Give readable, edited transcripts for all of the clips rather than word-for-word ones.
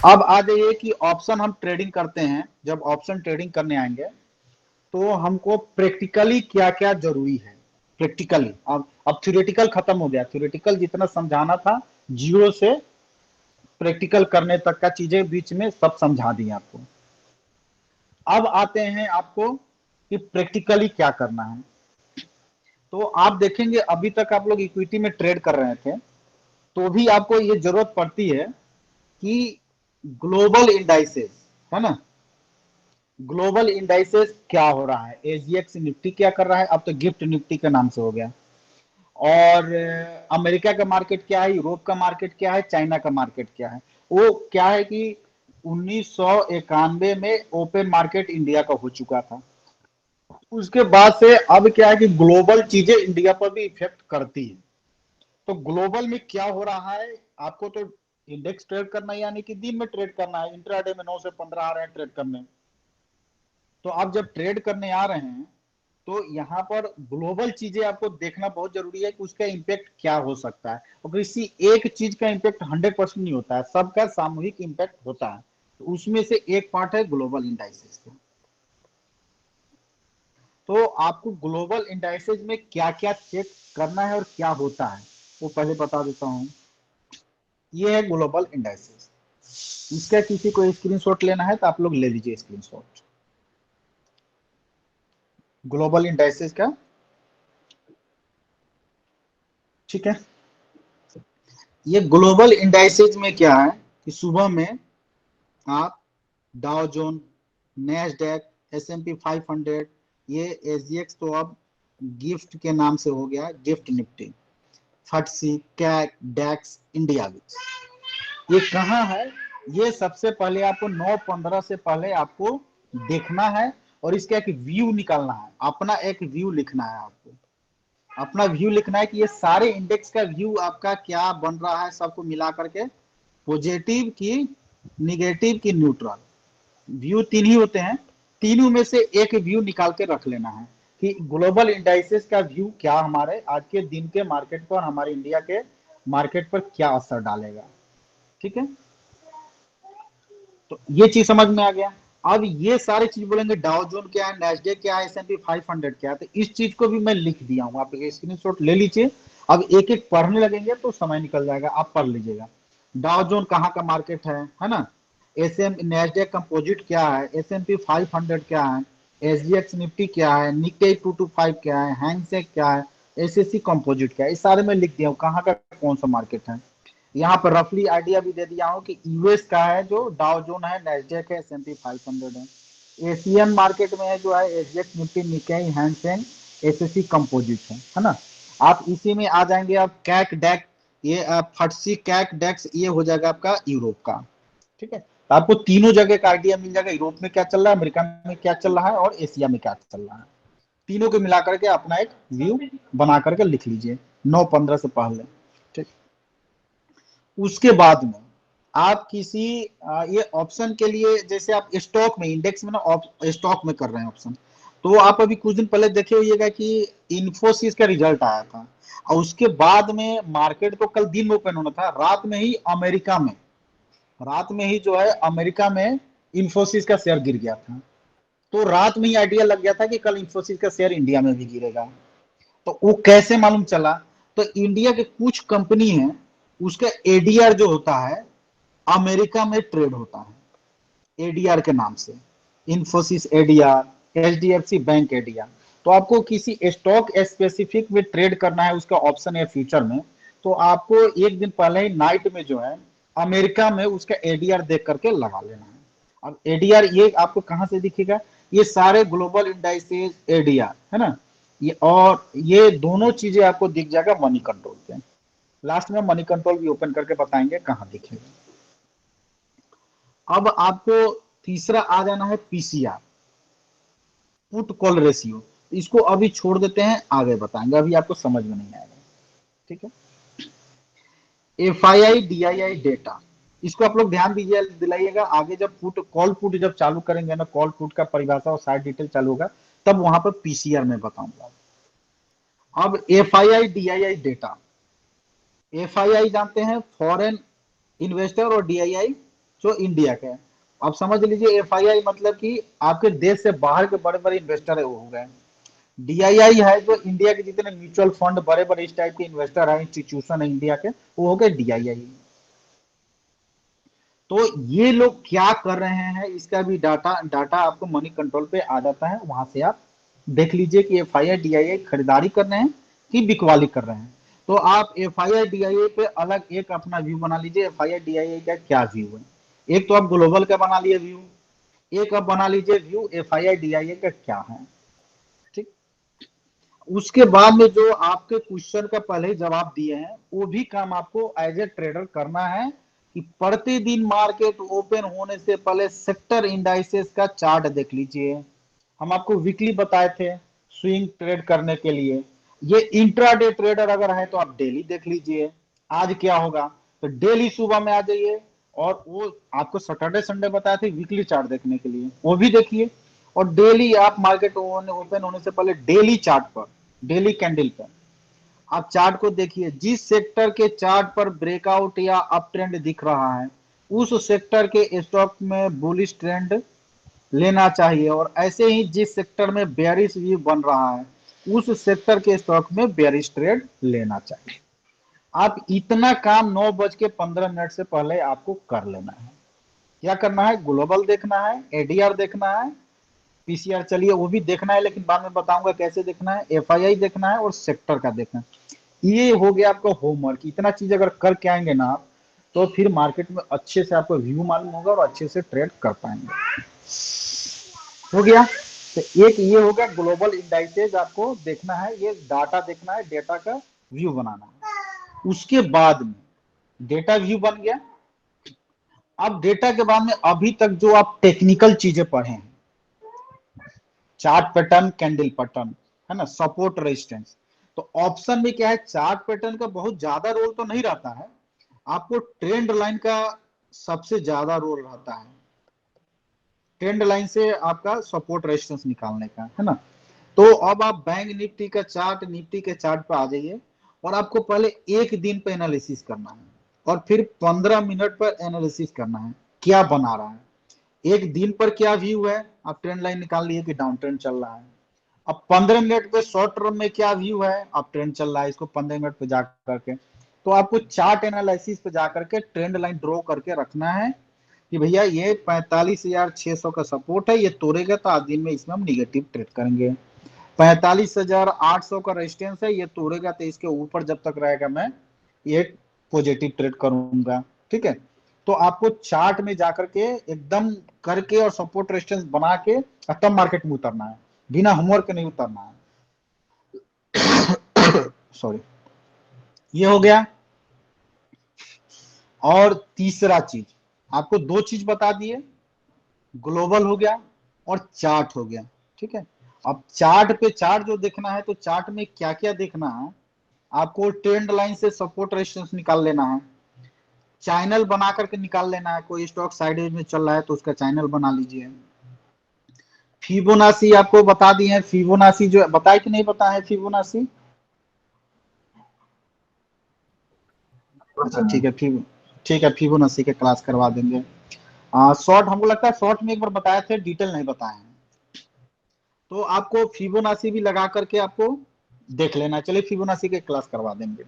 अब आ जाइए कि ऑप्शन हम ट्रेडिंग करते हैं, जब ऑप्शन ट्रेडिंग करने आएंगे तो हमको प्रैक्टिकली क्या क्या जरूरी है। प्रैक्टिकली अब थ्योरेटिकल खत्म हो गया, थ्योरेटिकल जितना समझाना था जीरो से प्रैक्टिकल करने तक का चीजें बीच में सब समझा दी आपको। अब आते हैं आपको कि प्रैक्टिकली क्या करना है। तो आप देखेंगे अभी तक आप लोग इक्विटी में ट्रेड कर रहे थे, तो भी आपको ये जरूरत पड़ती है कि ग्लोबल इंडाइसेस, है ना, ग्लोबल इंडाइसेस क्या हो रहा है, एजीएक्स निफ्टी क्या कर रहा है, अब तो गिफ्ट निफ्टी के नाम से हो गया। और अमेरिका का मार्केट क्या है, यूरोप का मार्केट क्या है, चाइना का मार्केट क्या है। वो क्या है कि 1991 में ओपन मार्केट इंडिया का हो चुका था। उसके बाद से अब क्या है कि ग्लोबल चीजें इंडिया पर भी इफेक्ट करती है। तो ग्लोबल में क्या हो रहा है, आपको तो इंडेक्स ट्रेड करना है, यानी कि दिन में ट्रेड करना है, इंट्राडे में 9 से 15 आ रहे हैं ट्रेड करने। तो आप जब ट्रेड करने आ रहे हैं तो यहाँ पर ग्लोबल चीजें आपको देखना बहुत जरूरी है कि उसका इम्पैक्ट क्या हो सकता है। और किसी एक चीज का इम्पैक्ट 100% नहीं होता है, सबका सामूहिक इम्पैक्ट होता है। तो उसमें से एक पार्ट है ग्लोबल इंडाइसेस का। तो आपको ग्लोबल इंडाइसेस में क्या क्या चेक करना है और क्या होता है वो पहले बता देता हूँ। ये है ग्लोबल इंडाइसेस। इसका किसी को स्क्रीनशॉट लेना है तो आप लोग ले लीजिए स्क्रीनशॉट ग्लोबल इंडाइसेस का। ठीक है, ये ग्लोबल इंडाइसेस में क्या है कि सुबह में आप डाउ जोन, नैस्डैक, S&P 500, ये एसजीएक्स तो अब गिफ्ट के नाम से हो गया, गिफ्ट निफ्टी, फटसी, कैक, डैक्स, इंडिया विक्स, ये कहाँ है। ये सबसे पहले आपको 9/15 से पहले आपको देखना है और इसका एक व्यू निकालना है, अपना एक व्यू लिखना है आपको। अपना व्यू लिखना है कि ये सारे इंडेक्स का व्यू आपका क्या बन रहा है, सबको मिला करके, पॉजिटिव की, निगेटिव की, न्यूट्रल। व्यू तीन ही होते हैं, तीनों में से एक व्यू निकाल के रख लेना है कि ग्लोबल इंडाइसेस का व्यू क्या हमारे आज के दिन के मार्केट पर, हमारे इंडिया के मार्केट पर क्या असर डालेगा। ठीक है, तो ये चीज समझ में आ गया। अब ये सारी चीज बोलेंगे, डाउ जोन क्या है, नैस्डैक क्या है, S&P 500 क्या है, तो इस चीज को भी मैं लिख दिया हूँ, आप स्क्रीनशॉट ले लीजिए। अब एक एक पढ़ने लगेंगे तो समय निकल जाएगा, आप पढ़ लीजिएगा। डाउ जोन कहाँ का मार्केट है ना, नैस्डैक कंपोजिट क्या है, S&P 500 क्या है, SGX निफ्टी क्या है, निक्केई 225 क्या है, हैंगसेक क्या है, एसएससी कंपोजिट क्या है, इस सारे में लिख दिया हूँ कहाँ का कौन सा मार्केट है। यहाँ पर रफली आइडिया भी दे दिया हूँ कि यूएस का है जो डाउ जोन है, नैस्डैक है, S&P 500 है। एशियन मार्केट में है जो है SGX Nifty, Nikkei, Hang Seng, SSC composite है ना। आप इसी में आ जाएंगे, आप कैक डैक, ये फटसी कैक डेक्स, ये हो जाएगा आपका यूरोप का। ठीक है, तो आपको तीनों जगह का आइडिया मिल जाएगा, यूरोप में क्या चल रहा है, अमेरिका में क्या चल रहा है और एशिया में क्या चल रहा है। तीनों को मिला करके अपना एक व्यू बना करके लिख लीजिए 9/15 से पहले। ठीक, उसके बाद में आप किसी ये ऑप्शन के लिए, जैसे आप स्टॉक में, इंडेक्स में ना, स्टॉक में कर रहे हैं ऑप्शन, तो आप अभी कुछ दिन पहले देखे होइएगा कि इन्फोसिस का रिजल्ट आया था, और उसके बाद में मार्केट तो कल दिन में ओपन होना था, रात में ही अमेरिका में, रात में ही जो है अमेरिका में इन्फोसिस का शेयर गिर गया था। तो रात में ही आइडिया लग गया था कि कल इन्फोसिस का शेयर इंडिया में भी गिरेगा। तो वो कैसे मालूम चला, तो इंडिया के कुछ कंपनी है, उसका एडीआर जो होता है अमेरिका में ट्रेड होता है, एडीआर के नाम से, Infosys ADR, HDFC bank ADR. तो आपको किसी स्टॉक स्पेसिफिक में ट्रेड करना है, उसका ऑप्शन है फ्यूचर में, तो आपको एक दिन पहले ही नाइट में जो है अमेरिका में उसका एडीआर देख करके लगा लेना है। अब एडीआर ये आपको कहां से दिखेगा, ये सारे ग्लोबल इंडाइसेस एडीआर है ना, ये और ये दोनों चीजें आपको दिख जाएगा मनी कंट्रोल पे। लास्ट में मनी कंट्रोल भी ओपन करके बताएंगे कहां दिखेगा। अब आपको तीसरा आ जाना है पीसीआर, पुट कॉल रेशियो। इसको अभी छोड़ देते हैं, आगे बताएंगे, अभी आपको समझ में नहीं आएगा। ठीक है, एफआईआई डीआईआई डेटा, इसको आप लोग ध्यान दीजिए, दिलाइएगा, आगे जब पुट कॉल पुट जब चालू करेंगे ना, कॉल पुट का परिभाषा और साइड डिटेल चालू होगा, तब वहां पर पीसीआर में बताऊंगा। अब एफआईआई डीआईआई डेटा, एफआईआई जानते हैं फॉरेन इन्वेस्टर, और डीआईआई जो इंडिया के हैं। अब समझ लीजिए एफआईआई मतलब कि आपके देश से बाहर के बड़े बड़े इन्वेस्टर है वो हो गए। डीआईआई है जो इंडिया के जितने म्यूचुअल फंड बड़े बड़े इस टाइप के इन्वेस्टर है, इंस्टीट्यूशन है इंडिया के, वो हो गए डीआईआई। तो ये लोग क्या कर रहे हैं इसका भी डाटा डाटा आपको मनी कंट्रोल पे आ जाता है, वहां से आप देख लीजिए कि एफआईआई डीआईआई खरीदारी कर रहे हैं कि बिकवाली कर रहे हैं। तो आप एफआईआई डीआईआई पे अलग एक अपना व्यू बना लीजिए, एफआईआई डीआईआई का क्या व्यू है। एक तो आप ग्लोबल का बना लिए व्यू, एक आप बना लीजिए व्यू एफआईआई डीआईआई का क्या है। ठीक, उसके बाद में जो आपके क्वेश्चन का पहले ही जवाब दिए हैं वो भी काम आपको एज ए ट्रेडर करना है कि प्रतिदिन मार्केट ओपन होने से पहले सेक्टर इंडाइसेस का चार्ट देख लीजिए। हम आपको वीकली बताए थे स्विंग ट्रेड करने के लिए। ये इंट्राडे ट्रेडर अगर है तो आप डेली देख लीजिए आज क्या होगा। तो डेली सुबह में आ जाइए, और वो आपको सैटरडे संडे बताए थे वीकली चार्ट देखने के लिए, वो भी देखिए। और डेली आप मार्केट ओपन होने से पहले डेली चार्ट पर, डेली कैंडल पर आप चार्ट को देखिए। जिस सेक्टर के चार्ट पर ब्रेकआउट या अप ट्रेंड दिख रहा है उस सेक्टर के स्टॉक में बुलिश ट्रेंड लेना चाहिए, और ऐसे ही जिस सेक्टर में बेयरिश व्यू बन रहा है उस सेक्टर के स्टॉक में बेयरिश ट्रेड लेना चाहिए। आप इतना काम 9:15 से पहले आपको कर लेना है। क्या करना है, ग्लोबल देखना है, एडीआर देखना है, पीसीआर चलिए वो भी देखना है लेकिन बाद में बताऊंगा कैसे देखना है, एफआईआई देखना है और सेक्टर का देखना है। ये हो गया आपका होमवर्क। इतना चीज अगर करके आएंगे ना आप, तो फिर मार्केट में अच्छे से आपको व्यू मालूम होगा और अच्छे से ट्रेड कर पाएंगे। हो गया। तो एक ये हो गया ग्लोबल इंडाइसेज आपको देखना है, ये डाटा देखना है, डेटा का व्यू बनाना है। उसके बाद में डेटा व्यू बन गया। अब डेटा के बाद में अभी तक जो आप टेक्निकल चीजें पढ़े हैं, चार्ट पैटर्न, कैंडल पैटर्न, है ना, सपोर्ट रेजिस्टेंस, तो ऑप्शन में क्या है, चार्ट पैटर्न का बहुत ज्यादा रोल तो नहीं रहता है, आपको ट्रेंड लाइन का सबसे ज्यादा रोल रहता है। ट्रेंड लाइन से आपका सपोर्ट रेजिस्टेंस निकालने का, है ना। तो अब आप बैंक निफ्टी का चार्ट, निफ्टी के चार्ट पे आ जाइए, और आपको पहले एक दिन पे एनालिसिस करना है और फिर 15 मिनट पर एनालिसिस करना है क्या बना रहा है। एक दिन पर क्या व्यू है, आप ट्रेंड लाइन निकाल लिए कि डाउन ट्रेंड चल रहा है। अब 15 मिनट पे शॉर्ट टर्म में क्या व्यू है, अब ट्रेंड चल रहा है, इसको 15 मिनट पे जाकर के तो आपको चार्ट एनालिसिस पे जाकर के ट्रेंड लाइन ड्रॉ करके रखना है कि भैया ये 45,600 का सपोर्ट है, ये तोड़ेगा तो आज दिन में इसमें हम निगेटिव ट्रेड करेंगे। 45,800 का रेजिस्टेंस है, ये तोड़ेगा तो इसके ऊपर जब तक रहेगा मैं ये पॉजिटिव ट्रेड करूंगा। ठीक है, तो आपको चार्ट में जाकर के एकदम करके और सपोर्ट रेजिस्टेंस बना के तब मार्केट में उतरना है, बिना होमवर्क के नहीं उतरना है। सॉरी, ये हो गया। और तीसरा चीज आपको दो चीज बता दिए, ग्लोबल हो गया और चार्ट हो गया। ठीक है, अब चार्ट पे चार्ट जो देखना है तो चार्ट में क्या क्या देखना है, आपको ट्रेंड लाइन से सपोर्ट रेजिस्टेंस निकाल लेना है, चैनल बना करके निकाल लेना है। कोई स्टॉक साइडवेज में चल रहा है तो उसका चैनल बना लीजिए। फिबोनाची आपको बता दिए हैं, फिबोनाची जो बताए कि नहीं पता है फिबोनाची। अच्छा ठीक है, ठीक है, फिबोनाची के क्लास करवा देंगे। शॉर्ट हमको लगता है शॉर्ट में एक बार बताए थे, डिटेल नहीं बताए हैं। तो आपको फिबोनाची भी लगा करके आपको देख लेना। चलिए फिबोनाची के क्लास करवा देंगे।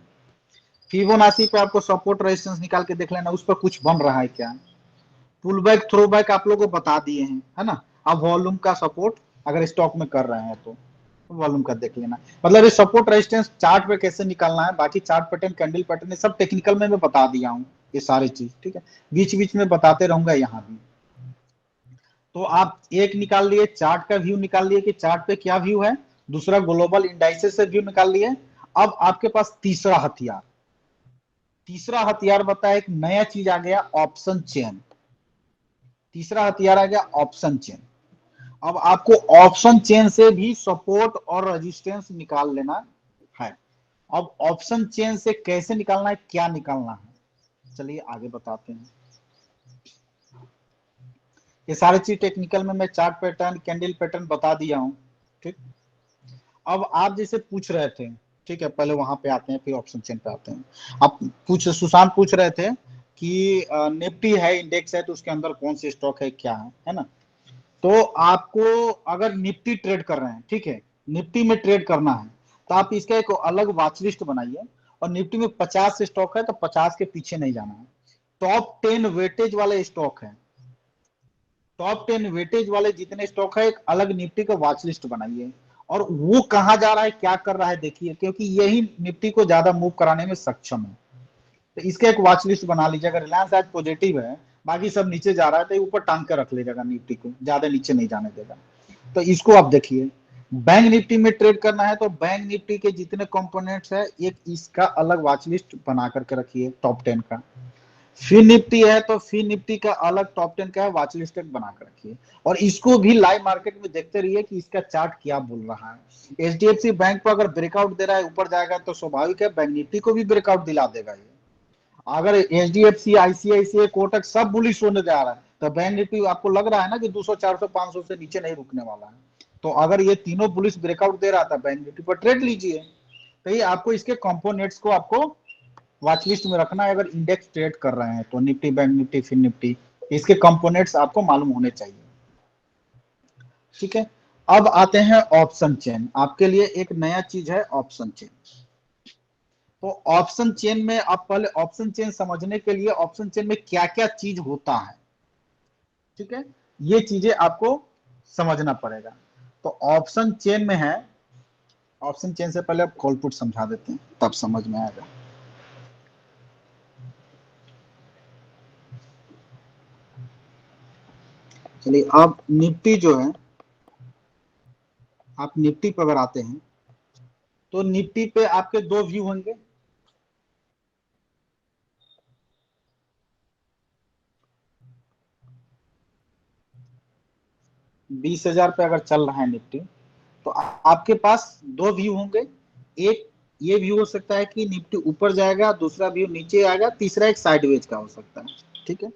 फिबोनाची पे आपको सपोर्ट रेजिस्टेंस निकाल के देख लेना, उस पर कुछ बन रहा है क्या। पुल बैक थ्रो बैक आप लोगों को बता दिए हैं, है ना। आप वॉल्यूम का सपोर्ट अगर स्टॉक में कर रहे हैं तो वॉल्यूम का देख लेना। मतलब ये सपोर्ट रेजिस्टेंस चार्ट पे कैसे निकालना है, बाकी चार्ट पैटर्न, कैंडल पैटर्न, ये सब टेक्निकल में मैं बता दिया हूँ ये सारी चीज। ठीक है, बीच बीच में बताते रहूंगा यहाँ भी। तो आप एक निकाल लिए, चार्ट का व्यू निकाल लिए कि चार्ट पे क्या व्यू है, दूसरा ग्लोबल इंडाइसेस से व्यू निकाल लिए। अब आपके पास तीसरा हथियार, तीसरा हथियार बताया, एक नया चीज आ गया, ऑप्शन चेन। तीसरा हथियार आ गया ऑप्शन चेन। अब आपको ऑप्शन चेन से भी सपोर्ट और रेजिस्टेंस निकाल लेना है। अब ऑप्शन चेन से कैसे निकालना है, क्या निकालना है, चलिए आगे बताते हैं। ये सारी चीज टेक्निकल में मैं चार्ट पैटर्न, कैंडल पैटर्न बता दिया हूं। ठीक, अब आप जैसे पूछ रहे थे, ठीक है, पहले वहां पे आते हैं फिर ऑप्शन चेन पे आते हैं। आप सुशांत पूछ रहे थे कि निफ्टी है, इंडेक्स है, तो उसके अंदर कौन से स्टॉक है क्या है ना। तो आपको अगर निफ्टी ट्रेड कर रहे हैं, ठीक है, निफ्टी में ट्रेड करना है, तो आप इसका एक अलग वॉच लिस्ट बनाइए, और निफ्टी में 50 स्टॉक है तो 50 के पीछे नहीं जाना है। टॉप 10 वेटेज वाले स्टॉक है, टॉप 10 वेटेज वाले जितने स्टॉक है एक अलग निफ्टी का वॉच लिस्ट बनाइए, और वो कहां जा रहा है क्या कर रहा है देखिए, क्योंकि यही निफ्टी को ज्यादा मूव कराने में सक्षम है। तो इसका एक वॉच लिस्ट बना लीजिए। अगर रिलायंस आज पॉजिटिव है, बाकी सब नीचे जा रहा है, तो ऊपर टांग के रख लीजिएगा, निफ्टी को ज्यादा नीचे नहीं जाने देगा। तो इसको आप देखिए। बैंक निफ्टी में ट्रेड करना है तो बैंक निफ्टी के जितने कंपोनेंट्स है एक इसका अलग वॉच लिस्ट बना करके रखिए, टॉप 10 का। फिर निफ्टी है तो फिर निफ्टी का अलग टॉप 10 का है, वॉच लिस्ट बना कर रखिए, और इसको भी लाइव मार्केट में देखते रहिए कि इसका चार्ट क्या बोल रहा है। एचडीएफसी बैंक पर अगर ब्रेकआउट दे रहा है, ऊपर जाएगा, तो स्वाभाविक है बैंक निफ्टी को भी ब्रेकआउट दिला देगा ये। अगर एचडीएफसी, आईसीआईसीआई, कोटक सब बुलिश होने जा रहा है, तो बैंक निफ्टी आपको लग रहा है ना कि 200, 400, 500 से नीचे नहीं रुकने वाला है। तो अगर ये तीनों बुलिश ब्रेकआउट दे रहा था, बैंक निफ्टी पर ट्रेड लीजिए। तो ये आपको इसके कंपोनेंट्स को आपको वॉच लिस्ट में रखना है। अगर इंडेक्स ट्रेड कर रहे हैं तो निफ्टी, बैंक निफ्टी, फिर निफ्टी, इसके कंपोनेंट्स आपको मालूम होने चाहिए, ठीक है। अब आते हैं ऑप्शन चेन। आपके लिए एक नया चीज है ऑप्शन चेन। तो ऑप्शन चेन में आप पहले ऑप्शन चेन समझने के लिए ऑप्शन चेन में क्या क्या चीज होता है, ठीक है, ये चीजें आपको समझना पड़ेगा। तो ऑप्शन चेन में है, ऑप्शन चेन से पहले आप कॉल पुट समझा देते हैं, तब समझ में आएगा। चलिए, आप निफ्टी जो है, आप निफ्टी पर अगर आते हैं तो निफ्टी पे आपके दो व्यू होंगे। बीस हजार पे अगर चल रहा है निफ्टी, तो आपके पास दो व्यू होंगे। एक ये व्यू हो सकता है कि निफ्टी ऊपर जाएगा, दूसरा व्यू नीचे आएगा, तीसरा एक साइडवेज का हो सकता है, ठीक है।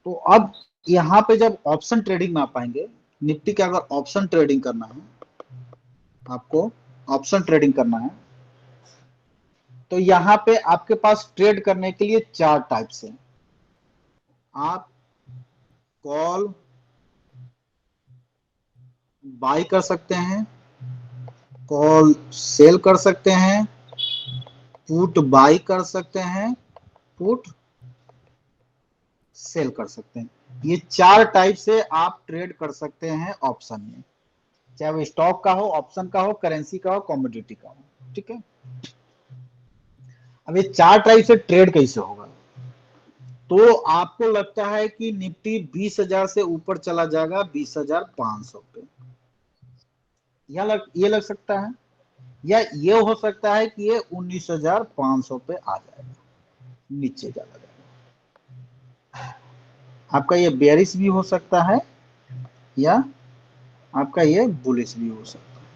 तो अब यहाँ पे जब ऑप्शन ट्रेडिंग में आप आएंगे, निफ्टी का अगर ऑप्शन ट्रेडिंग करना है आपको, ऑप्शन ट्रेडिंग करना है, तो यहाँ पे आपके पास ट्रेड करने के लिए चार टाइप्स हैं। आप कॉल बाई कर सकते हैं, कॉल सेल कर सकते हैं, पुट बाई कर सकते हैं, पुट सेल कर सकते हैं। ये चार टाइप से आप ट्रेड कर सकते हैं ऑप्शन में, चाहे वो स्टॉक का हो, ऑप्शन का हो, करेंसी का हो, कमोडिटी का हो, ठीक है। अब ये चार टाइप से ट्रेड कैसे होगा? तो आपको लगता है कि निफ्टी 20,000 से ऊपर चला जाएगा 20,500 पे, ये लग सकता है, या ये हो सकता है कि ये 19,500 पे आ जाएगा, नीचे चला जाएगा। आपका ये बेयरिश भी हो सकता है, या आपका ये बुलिश भी हो सकता है,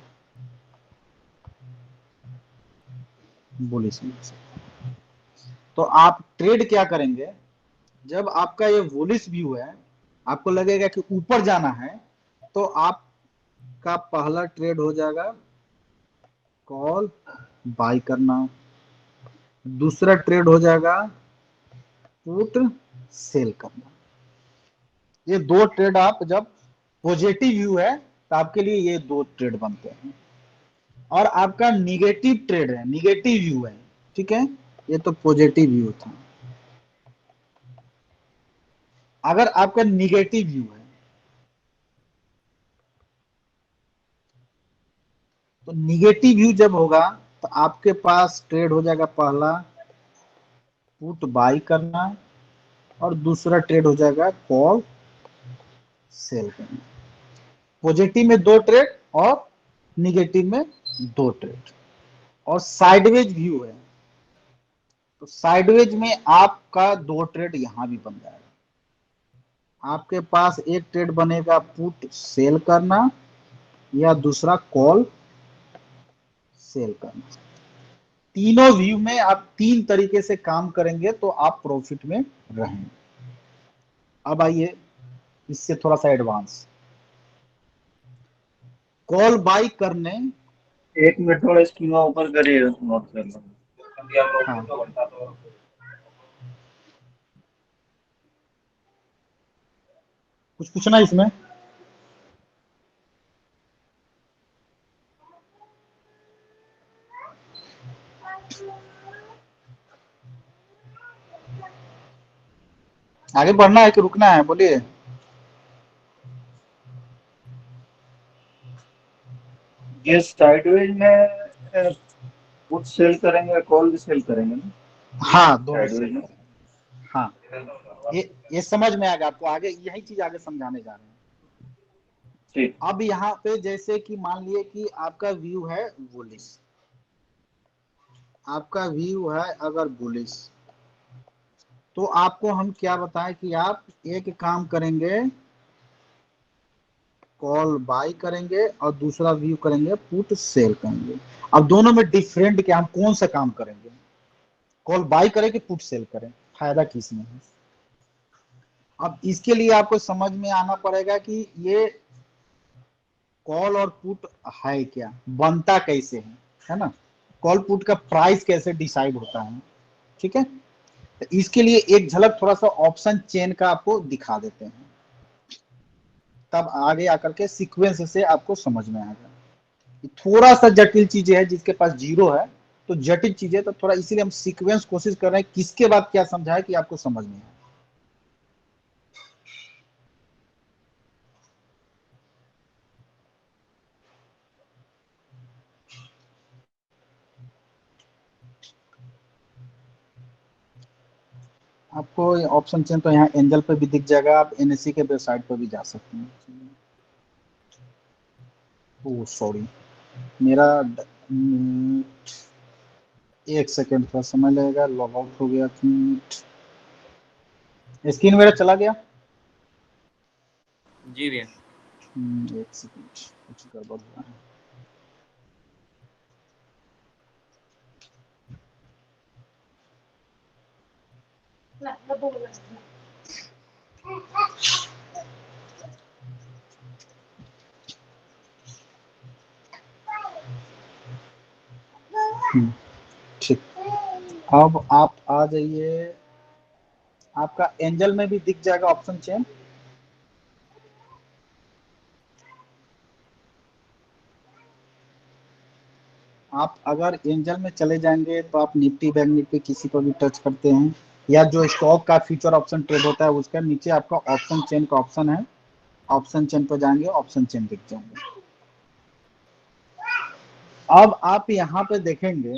बुलिश भी हो सकता है। तो आप ट्रेड क्या करेंगे? जब आपका ये बुलिश व्यू है, आपको लगेगा कि ऊपर जाना है, तो आपका पहला ट्रेड हो जाएगा कॉल बाई करना, दूसरा ट्रेड हो जाएगा पुट सेल करना। ये दो ट्रेड आप जब पॉजिटिव व्यू है तो आपके लिए ये दो ट्रेड बनते हैं। और आपका निगेटिव ट्रेड है, निगेटिव व्यू है, ठीक है, ये तो पॉजिटिव व्यू था। अगर आपका निगेटिव व्यू है, तो निगेटिव व्यू जब होगा तो आपके पास ट्रेड हो जाएगा पहला पुट बाई करना, और दूसरा ट्रेड हो जाएगा कॉल सेल करना। पॉजिटिव में दो ट्रेड और निगेटिव में दो ट्रेड। और साइडवेज व्यू है, तो साइडवेज में आपका दो ट्रेड यहां भी बन जाएगा। आपके पास एक ट्रेड बनेगा पुट सेल करना, या दूसरा कॉल सेल करना। तीनों व्यू में आप तीन तरीके से काम करेंगे तो आप प्रॉफिट में रहेंगे। अब आइए इससे थोड़ा सा एडवांस, कॉल बाई करने। एक मिनट थोड़ा स्क्रीन ऊपर करिए, नोट कर लो। हाँ, कुछ पूछना है इसमें? आगे बढ़ना है कि रुकना है, बोलिए। ये साइडवेज में पुट सेल करेंगे, कॉल भी सेल करेंगे ना हाँ, दोनों सेल साइडवेज में। करेंगे। हाँ, ये समझ में आएगा आपको, आगे यही चीज आगे समझाने जा रहे हैं। ठीक। अब यहाँ पे जैसे कि मान लिए कि आपका व्यू है बुलिश, आपका व्यू है अगर बुलिश, तो आपको हम क्या बताएं कि आप एक काम करेंगे, कॉल बाई करेंगे और दूसरा व्यू करेंगे पुट सेल करेंगे। अब दोनों में डिफरेंट क्या, हम कौन सा काम करेंगे, कॉल बाई करें कि पुट सेल करें, फायदा किस में है? अब इसके लिए आपको समझ में आना पड़ेगा कि ये कॉल और पुट है क्या, बनता कैसे है ना, कॉल पुट का प्राइस कैसे डिसाइड होता है, ठीक है। तो इसके लिए एक झलक थोड़ा सा ऑप्शन चेन का आपको दिखा देते हैं, तब आगे आकर के सीक्वेंस से आपको समझ में आएगा। थोड़ा सा जटिल चीजें है, जिसके पास जीरो है तो जटिल चीजें, तो थोड़ा इसीलिए हम सीक्वेंस कोशिश कर रहे हैं किसके बाद क्या समझाए कि आपको समझ में आए। आपको ऑप्शन चेन तो यहाँ एंजल पे भी दिख जाएगा, आप एनएससी के वेबसाइट पर भी जा सकते हैं। ओह सॉरी, मेरा एक सेकेंड थोड़ा समय लगेगा, लॉग आउट हो गया, स्क्रीन मेरा चला गया। जी भैया। एक सेकेंड, कुछ गड़बड़ हुआ है। ठीक, अब आप आ जाइए, आपका एंजल में भी दिख जाएगा ऑप्शन चेन। आप अगर एंजल में चले जाएंगे तो आप निफ्टी बैंक निफ्टी किसी को भी टच करते हैं, या जो स्टॉक का फ्यूचर ऑप्शन ट्रेड होता है उसका नीचे आपका ऑप्शन चेन का ऑप्शन है, ऑप्शन चेन पर जाएंगे, ऑप्शन चेन दिख जाएंगे। अब आप यहाँ पे देखेंगे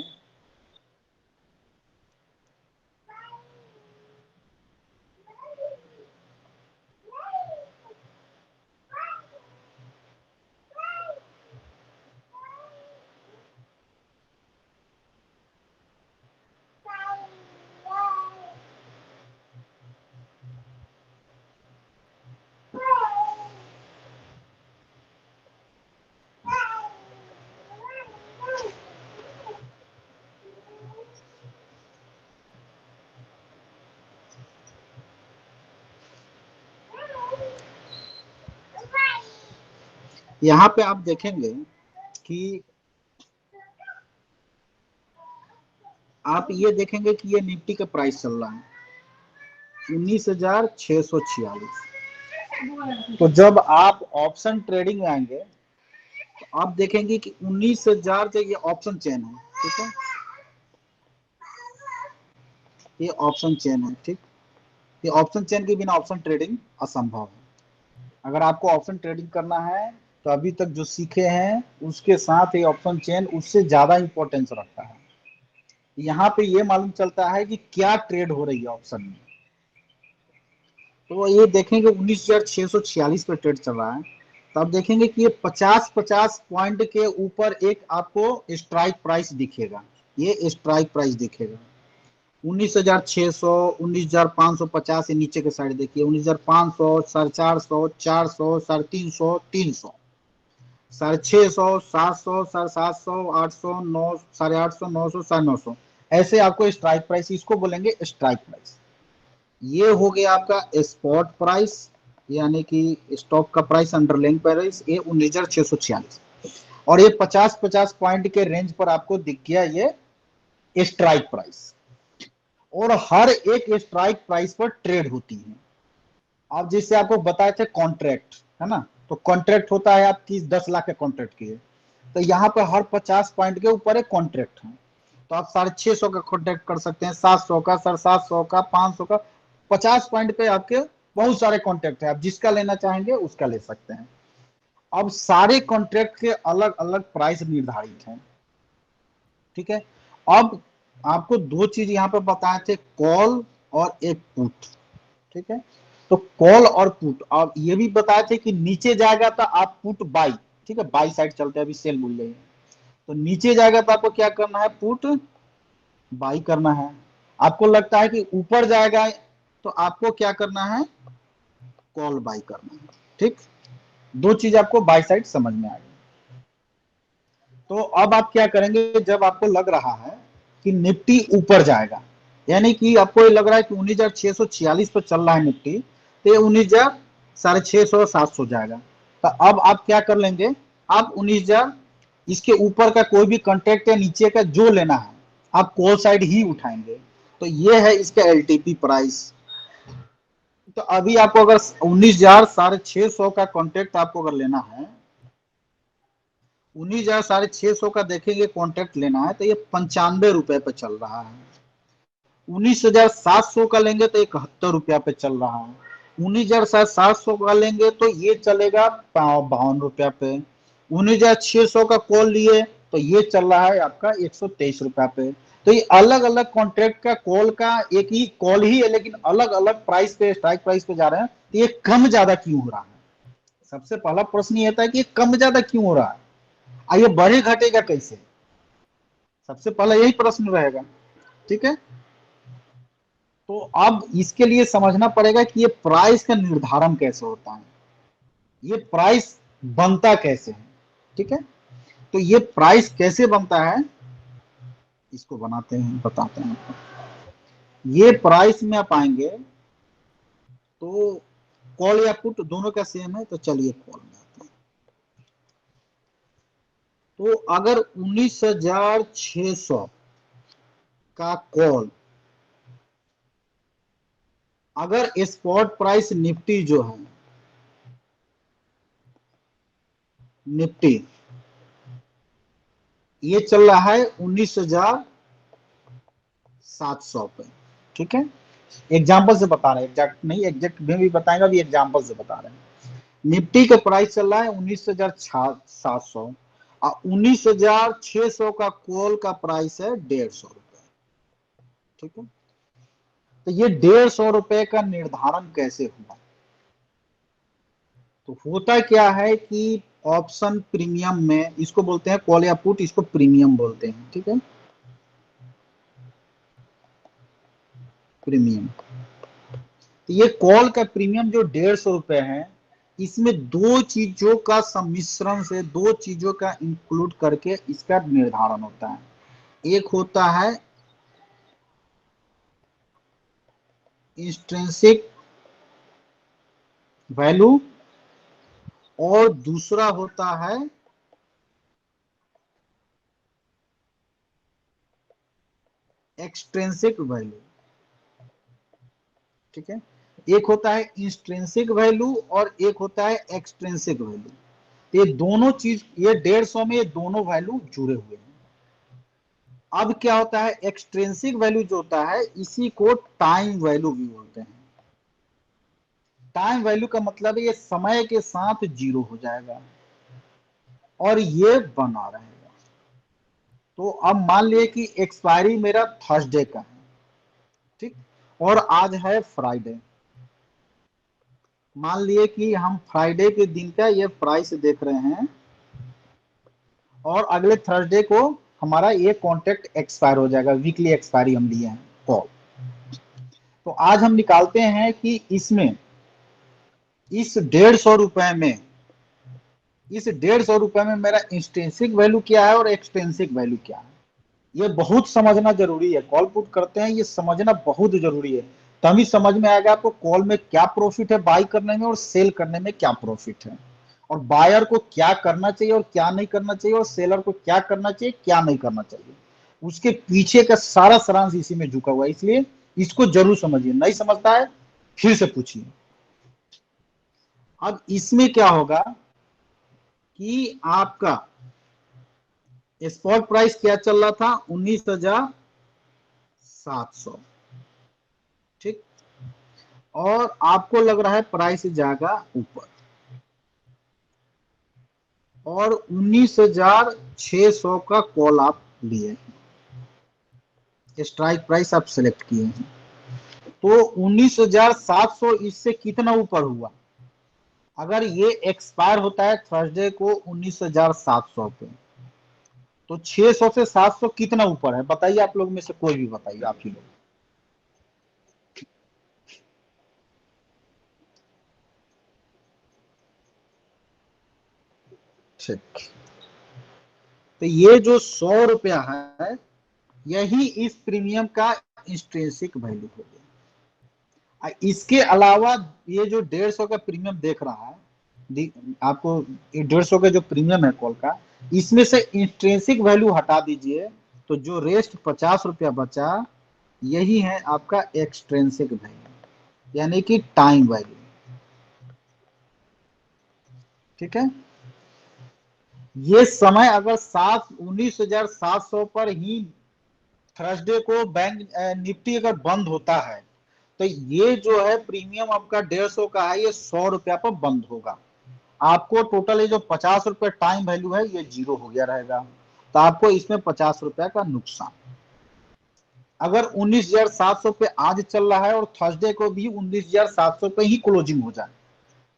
यहाँ पे आप देखेंगे कि आप ये देखेंगे कि ये निफ्टी का प्राइस चल रहा है 19,646। तो जब आप ऑप्शन ट्रेडिंग में आएंगे तो आप देखेंगे कि 19,000 से ये ऑप्शन चेन है, ठीक है, ये ऑप्शन चेन है, ठीक। ये ऑप्शन चेन के बिना ऑप्शन ट्रेडिंग असंभव है। अगर आपको ऑप्शन ट्रेडिंग करना है तो अभी तक जो सीखे हैं उसके साथ ये ऑप्शन चेन उससे ज्यादा इंपॉर्टेंस रखता है। यहाँ पे ये मालूम चलता है कि क्या ट्रेड हो रही है ऑप्शन में। तो ये देखेंगे 19,646 पे ट्रेड चल रहा है, तो आप देखेंगे कि ये 50-50 पॉइंट के ऊपर एक आपको स्ट्राइक प्राइस दिखेगा, ये स्ट्राइक प्राइस दिखेगा 19,600, 19,550 से नीचे के साइड देखिए 19,500, 450, 400, 350, 300, 650, 700, 750, 800, 9, 850, 900, 950, ऐसे आपको स्ट्राइक प्राइस, इसको बोलेंगे स्ट्राइक प्राइस। ये हो गया आपका स्पॉट प्राइस, यानी कि स्टॉक का प्राइस, अंडरलाइंग प्राइस, ये 19,646। और ये 50-50 पॉइंट के रेंज पर आपको दिख गया ये स्ट्राइक प्राइस, और हर एक स्ट्राइक प्राइस पर ट्रेड होती है। अब जैसे आपको बताए थे कॉन्ट्रैक्ट, है ना, तो कॉन्ट्रैक्ट होता है आपकी 10 लाख के कॉन्ट्रैक्ट की है, तो यहाँ पे हर 50 पॉइंट के ऊपर एक कॉन्ट्रैक्ट है, तो आप 650 का कॉन्ट्रैक्ट कर सकते हैं, 700 का, 750 का, 500 का, 50 पॉइंट पे आपके बहुत सारे कॉन्ट्रैक्ट है, आप जिसका लेना चाहेंगे उसका ले सकते हैं। अब सारे कॉन्ट्रैक्ट के अलग अलग प्राइस निर्धारित हैं, ठीक है। अब आपको दो चीज यहाँ पे बताए थे, कॉल और एक पुट, ठीक है। तो कॉल और पुट, अब ये भी बताए थे कि नीचे जाएगा तो आप पुट बाई, ठीक है, बाई साइड चलते हैं, अभी सेल भूल गए, तो नीचे जाएगा तो आपको क्या करना है, पुट बाई करना है। आपको लगता है कि ऊपर जाएगा तो आपको क्या करना है, कॉल बाई करना है, ठीक। दो चीज आपको बाई साइड समझ में आ गई। तो अब आप क्या करेंगे, जब आपको लग रहा है कि निफ्टी ऊपर जाएगा, यानी कि आपको ये लग रहा है कि 19,646 पर चल रहा है निफ्टी, तो ये 19,650 700 जाएगा, तो अब आप क्या कर लेंगे, आप 19,000 इसके ऊपर का कोई भी कॉन्ट्रैक्ट या नीचे का जो लेना है आप कॉल साइड ही उठाएंगे, तो ये है इसका एलटीपी प्राइस। तो अभी आपको अगर 19,650 का कॉन्ट्रैक्ट आपको अगर लेना है, 19,650 का देखेंगे कॉन्ट्रैक्ट लेना है, तो ये 95 रुपए पे चल रहा है। 19,700 का लेंगे तो 71 रुपया पे चल रहा है। 19,700 का लेंगे तो ये चलेगा 52 रुपया पे। 19,600 का कॉल लिए तो ये चल रहा है आपका 123 रुपया पे। तो ये अलग अलग कॉन्ट्रैक्ट का कॉल का एक ही कॉल ही है, लेकिन अलग अलग प्राइस पे, स्ट्राइक प्राइस पे जा रहे हैं, तो ये कम ज्यादा क्यों हो रहा है। सबसे पहला प्रश्न ये था कि ये कम ज्यादा क्यों हो रहा है, आइए बढ़े घटेगा कैसे, सबसे पहला यही प्रश्न रहेगा, ठीक है। तो अब इसके लिए समझना पड़ेगा कि ये प्राइस का निर्धारण कैसे होता है, ये प्राइस बनता कैसे है, ठीक है। तो ये प्राइस कैसे बनता है, इसको बनाते हैं, बताते हैं आपको। ये प्राइस में आप आएंगे तो कॉल या पुट दोनों का सेम है, तो चलिए कॉल में आते हैं। तो अगर 19,600 का कॉल, अगर स्पॉट प्राइस निफ्टी जो है, निफ्टी ये चल रहा है 19,700 पे, ठीक है। एग्जाम्पल से बता रहे हैं, एग्जैक्ट नहीं, एग्जैक्ट में भी बताएंगे, अभी एग्जाम्पल से बता रहे हैं। निफ्टी का प्राइस चल रहा है 19,700 और 19,600 का कॉल का प्राइस है 150 रुपए, ठीक है। तो ये 150 रुपए का निर्धारण कैसे हुआ, तो होता क्या है कि ऑप्शन प्रीमियम में इसको बोलते हैं कॉल या पुट, इसको प्रीमियम बोलते हैं, ठीक है, प्रीमियम। तो ये कॉल का प्रीमियम जो 150 रुपए है, इसमें दो चीजों का सम्मिश्रण से, दो चीजों का इंक्लूड करके इसका निर्धारण होता है। एक होता है इंस्ट्रिंसिक वैल्यू और दूसरा होता है एक्सट्रिंसिक वैल्यू, ठीक है। एक होता है इंस्ट्रिंसिक वैल्यू और एक होता है एक्सट्रिंसिक वैल्यू। ये दोनों चीज, ये 150 में ये दोनों वैल्यू जुड़े हुए हैं। अब क्या होता है, एक्सट्रिंसिक वैल्यू जो होता है इसी को टाइम वैल्यू भी बोलते हैं। टाइम वैल्यू का मतलब है ये समय के साथ जीरो हो जाएगा और ये बना रहेगा। तो अब मान लिए कि एक्सपायरी मेरा थर्सडे का है, ठीक, और आज है फ्राइडे। मान लिए कि हम फ्राइडे के दिन का ये प्राइस देख रहे हैं और अगले थर्सडे को हमारा ये कॉन्ट्रैक्ट एक्सपायर हो जाएगा, वीकली एक्सपायरी हम लिए हैं कॉल। तो आज हम निकालते हैं कि इसमें इस 150 रुपए में, इस 150 रुपए में मेरा इंस्ट्रिंसिक वैल्यू क्या है और एक्सट्रिंसिक वैल्यू क्या है, ये बहुत समझना जरूरी है। कॉल पुट करते हैं, ये समझना बहुत जरूरी है, तभी समझ में आएगा आपको कॉल में क्या प्रॉफिट है बाई करने में और सेल करने में क्या प्रॉफिट है, और बायर को क्या करना चाहिए और क्या नहीं करना चाहिए, और सेलर को क्या करना चाहिए क्या नहीं करना चाहिए, उसके पीछे का सारा सारांश इसी में झुका हुआ है। इसलिए इसको जरूर समझिए, नहीं समझता है फिर से पूछिए। अब इसमें क्या होगा कि आपका स्पॉट प्राइस क्या चल रहा था, 19,700, ठीक, और आपको लग रहा है प्राइस जाएगा ऊपर और 19,600 का कॉल आप लिए, स्ट्राइक प्राइस आप सेलेक्ट किए हैं, तो 19,700 इससे कितना ऊपर हुआ? अगर ये एक्सपायर होता है थर्सडे को 19,700 पे, तो 600 से 700 कितना ऊपर है बताइए, आप लोग में से कोई भी बताइए, आप ही लोग। ठीक, तो ये जो 100 रुपया है यही इस प्रीमियम का इंस्ट्रिंसिक वैल्यू हो गया। इसके अलावा ये जो 150 का प्रीमियम देख रहा है आपको, 150 का जो प्रीमियम है कॉल का, इसमें से इंस्ट्रिंसिक वैल्यू हटा दीजिए तो जो रेस्ट 50 रुपया बचा यही है आपका एक्सट्रिंसिक वैल्यू, यानी कि टाइम वैल्यू। ठीक है, ये समय अगर 19,700 पर ही थर्सडे को बैंक निफ्टी अगर बंद होता है तो ये जो है प्रीमियम आपका 150 का है, ये 100 रुपया पर बंद होगा। आपको टोटल ये जो 50 रुपया टाइम वैल्यू है ये जीरो हो गया रहेगा, तो आपको इसमें 50 रुपया का नुकसान। अगर 19,700 पे आज चल रहा है और थर्सडे को भी 19,700 पे ही क्लोजिंग हो जाए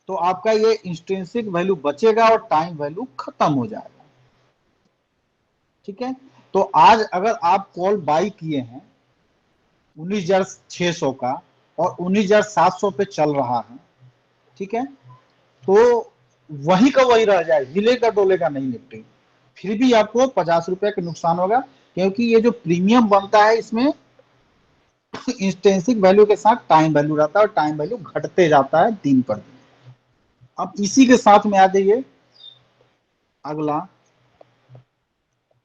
तो आपका ये इंस्ट्रिंसिक वैल्यू बचेगा और टाइम वैल्यू खत्म हो जाएगा। ठीक है, तो आज अगर आप कॉल बाई किए हैं 19,600 का और 19,700 पे चल रहा है, ठीक है, तो वही का वही रह जाए, हिलेगा डोलेगा नहीं निफ्टी, फिर भी आपको 50 रुपए का नुकसान होगा, क्योंकि ये जो प्रीमियम बनता है इसमें इंस्टेंसिक वैल्यू के साथ टाइम वैल्यू रहता है और टाइम वैल्यू घटते जाता है दिन पर दिन। अब इसी के साथ में आ जाइए अगला,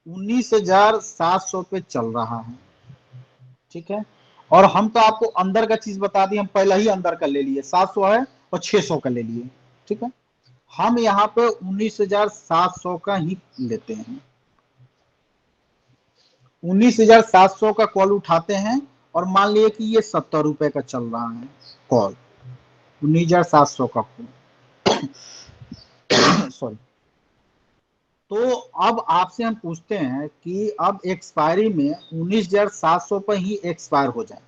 19,700 पे चल रहा है, ठीक है, और हम तो आपको अंदर का चीज बता दी, हम पहले ही अंदर का ले लिए, 700 है और 600 का ले लिए, ठीक है, हम यहाँ पे 19,700 का ही लेते हैं। 19,700 का कॉल उठाते हैं और मान लिए कि ये 70 रुपए का चल रहा है कॉल, 19,700 का कॉल सॉरी। तो अब आपसे हम पूछते हैं कि अब एक्सपायरी में 19,700 पर ही एक्सपायर हो जाए,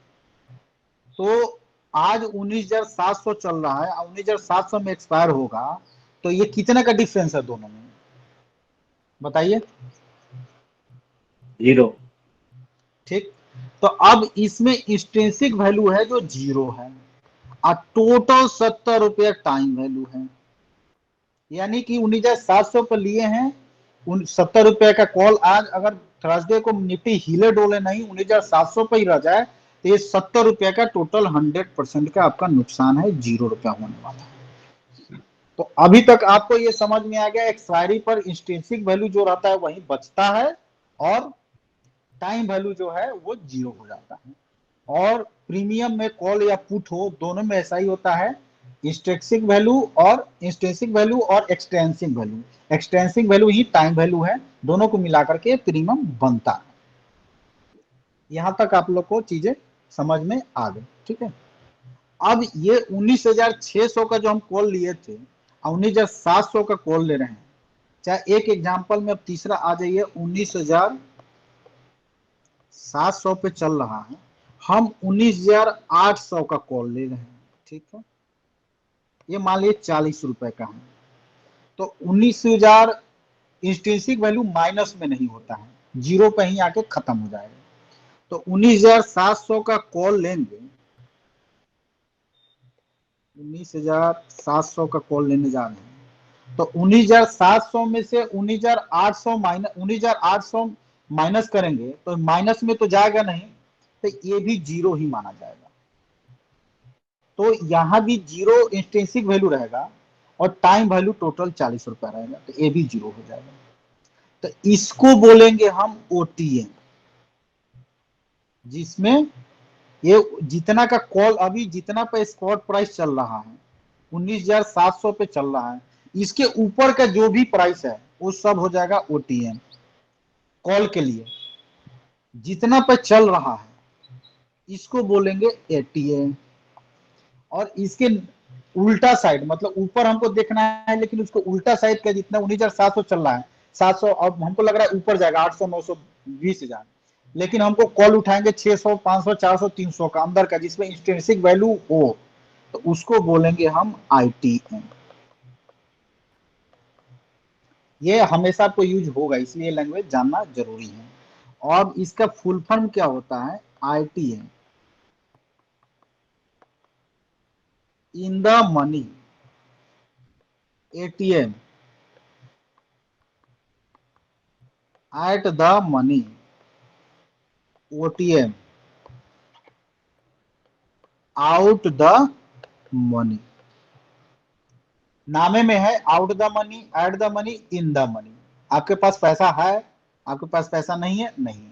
तो आज 19,700 चल रहा है, 19,700 में एक्सपायर होगा, तो ये कितने का डिफरेंस है दोनों में बताइए? 0। ठीक, तो अब इसमें इंस्ट्रिंसिक वैल्यू है जो 0 है और टोटल 70 रुपया टाइम वैल्यू है, यानी कि 19,700 पर लिए हैं 70 रुपए का कॉल। आज अगर थर्सडे को निफ्टी हिले डोले नहीं 19,700 पर ही रह जाए तो ये 70 रुपए का टोटल 100% का आपका नुकसान है, 0 रुपया होने वाला है। तो अभी तक आपको ये समझ में आ गया, एक्सपायरी पर इंस्ट्रिंसिक वैल्यू जो रहता है वही बचता है और टाइम वैल्यू जो है वो 0 हो जाता है। और प्रीमियम में कॉल या पुट हो दोनों में ऐसा ही होता है, इंस्ट्रिंसिक वैल्यू और एक्सटेंसिव वैल्यू, एक्सटेंसिव वैल्यू ही टाइम वैल्यू है, दोनों को मिलाकर के प्रीमियम बनता है। यहां तक आप लोग को चीजें समझ में आ गई, ठीक है। अब ये 19,600 का जो हम कॉल लिए थे 19,700 का कॉल ले रहे हैं, चाहे एक एग्जांपल में, अब तीसरा आ जाइए, 19,700 पे चल रहा है, हम 19,800 का कॉल ले रहे हैं, ठीक है, ये मान लीजिए 40 रुपए का है, तो 19,000 इंस्ट्रिंसिक वैल्यू माइनस में नहीं होता है, 0 पे ही आके खत्म हो जाएगा, तो 19,700 का कॉल लेंगे, 19,700 का कॉल लेने जा रहे हैं, तो 19,700 में से 19,800 माइनस करेंगे तो माइनस में तो जाएगा नहीं, तो ये भी 0 ही माना जाएगा, तो यहां भी 0 इंस्ट्रिंसिक वैल्यू रहेगा और टाइम वैल्यू टोटल 40 रुपया रहेगा, तो ये भी 0 हो जाएगा, तो इसको बोलेंगे हम ओटीएम, जिसमें ये जितना का कॉल अभी जितना पे स्पॉट प्राइस चल रहा है 19,700 पे चल रहा है, इसके ऊपर का जो भी प्राइस है वो सब हो जाएगा ओटीएम। कॉल के लिए जितना पे चल रहा है इसको बोलेंगे एटीएम। और इसके उल्टा साइड, मतलब ऊपर हमको देखना है लेकिन उसको उल्टा साइड का जितना 19,700 चल रहा है, 700, अब हमको लग रहा है ऊपर जाएगा 800, 900, 20,000, लेकिन हमको कॉल उठाएंगे 600, 500, 400, 300 का अंदर का जिसमें इंट्रिंसिक वैल्यू हो, तो उसको बोलेंगे हम आईटीएम। ये हमेशा आपको यूज होगा, इसलिए लैंग्वेज जानना जरूरी है। और इसका फुल फॉर्म क्या होता है? ITM, in the money, ATM, at the money, OTM, out the money. नामे में है out the money, at the money, in the money. आपके पास पैसा है, आपके पास पैसा नहीं है, नहीं है,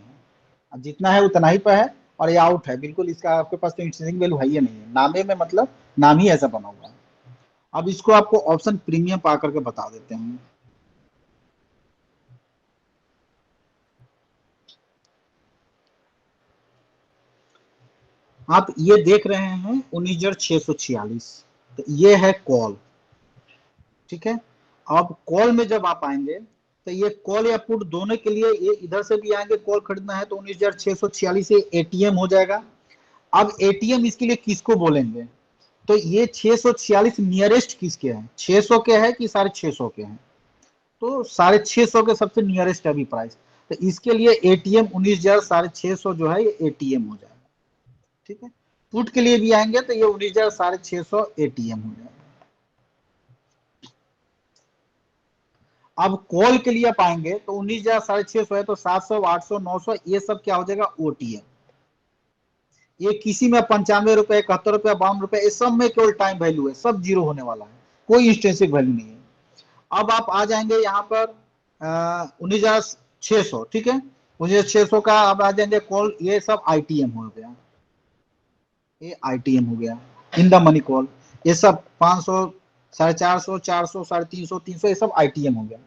अब जितना है उतना ही पे है। और ये आउट है बिल्कुल, इसका आपके पास तो इंटरेस्टिंग वैल्यू है ही नहीं है, नामे में मतलब नाम ही ऐसा बना हुआ है। अब इसको आपको ऑप्शन प्रीमियम पा करके बता देते हैं। आप ये देख रहे हैं 19,646, तो ये है कॉल, ठीक है। अब कॉल में जब आप आएंगे तो ये कॉल या पुट दोनों के लिए, ये इधर से भी आएंगे कॉल खरीदना है तो 19,646 से एटीएम हो जाएगा। अब एटीएम इसके लिए किसको बोलेंगे? तो ये 646 नियरेस्ट किसके हैं? 600 के है कि 650 के हैं? तो 650 के सबसे नियरेस्ट अभी प्राइस, तो इसके लिए एटीएम 19,650 जो है ये एटीएम हो जाएगा, ठीक है। पुट के लिए भी आएंगे तो ये 19,650 एटीएम हो जाएगा। अब कॉल के लिए आप आएंगे तो 19,650 है तो 700, 800, 900 ये सब क्या हो जाएगा? ओटीएम। ये किसी में 95 रुपए, 71 रुपए, 52 रुपए, ये सब में केवल टाइम वैल्यू है, सब जीरो होने वाला है, कोई इंस्टेंसिक वैल्यू नहीं है। अब आप आ जाएंगे यहाँ पर 19,600, ठीक है, 19,600 का अब आ जाएंगे कॉल, ये सब आईटीएम हो गया, ये आईटीएम हो गया, इन द मनी कॉल। ये सब 500, 450, 400, 350, 300 ये सब आईटीएम हो गया।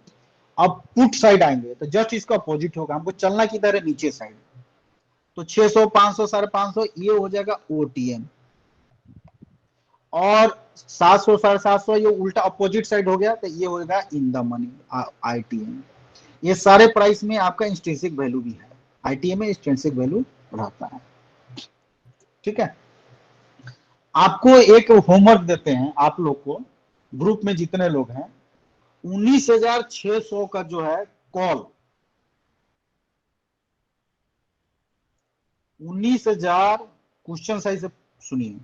अब पुट साइड आएंगे तो जस्ट इसका अपोजिट होगा, हमको चलना किधर है? नीचे साइड। तो 600, 500, 550 ये हो जाएगा ओटीएम। और 700, 750 ये उल्टा अपोजिट साइड हो गया तो ये होगा इन द मनी, आईटीएम। ये सारे प्राइस में आपका इंस्ट्रिंसिक वैल्यू भी है, आईटीएम में इंस्ट्रिंसिक वैल्यू रहता है, ठीक है। आपको एक होमवर्क देते हैं आप लोग को, ग्रुप में जितने लोग हैं, 19,600 का जो है कॉल, 19,000, क्वेश्चन सही से सुनिए,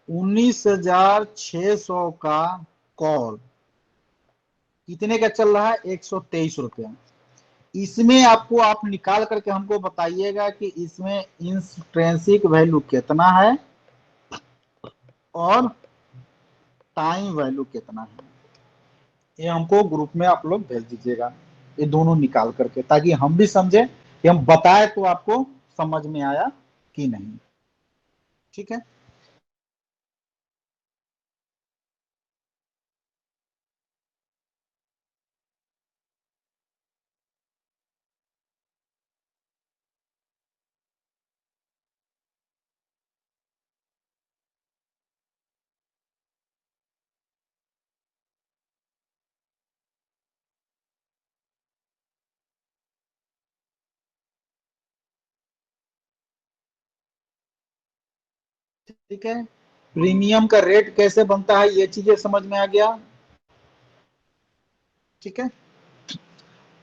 19,600 का कॉल कितने का चल रहा है? 123 रुपया। इसमें आपको आप निकाल करके हमको बताइएगा कि इसमें इंट्रिंसिक वैल्यू कितना है और टाइम वैल्यू कितना है। ये हमको ग्रुप में आप लोग भेज दीजिएगा, ये दोनों निकाल करके, ताकि हम भी समझे कि हम बताए तो आपको समझ में आया कि नहीं, ठीक है। ठीक है, प्रीमियम का रेट कैसे बनता है ये चीजें समझ में आ गया, ठीक है।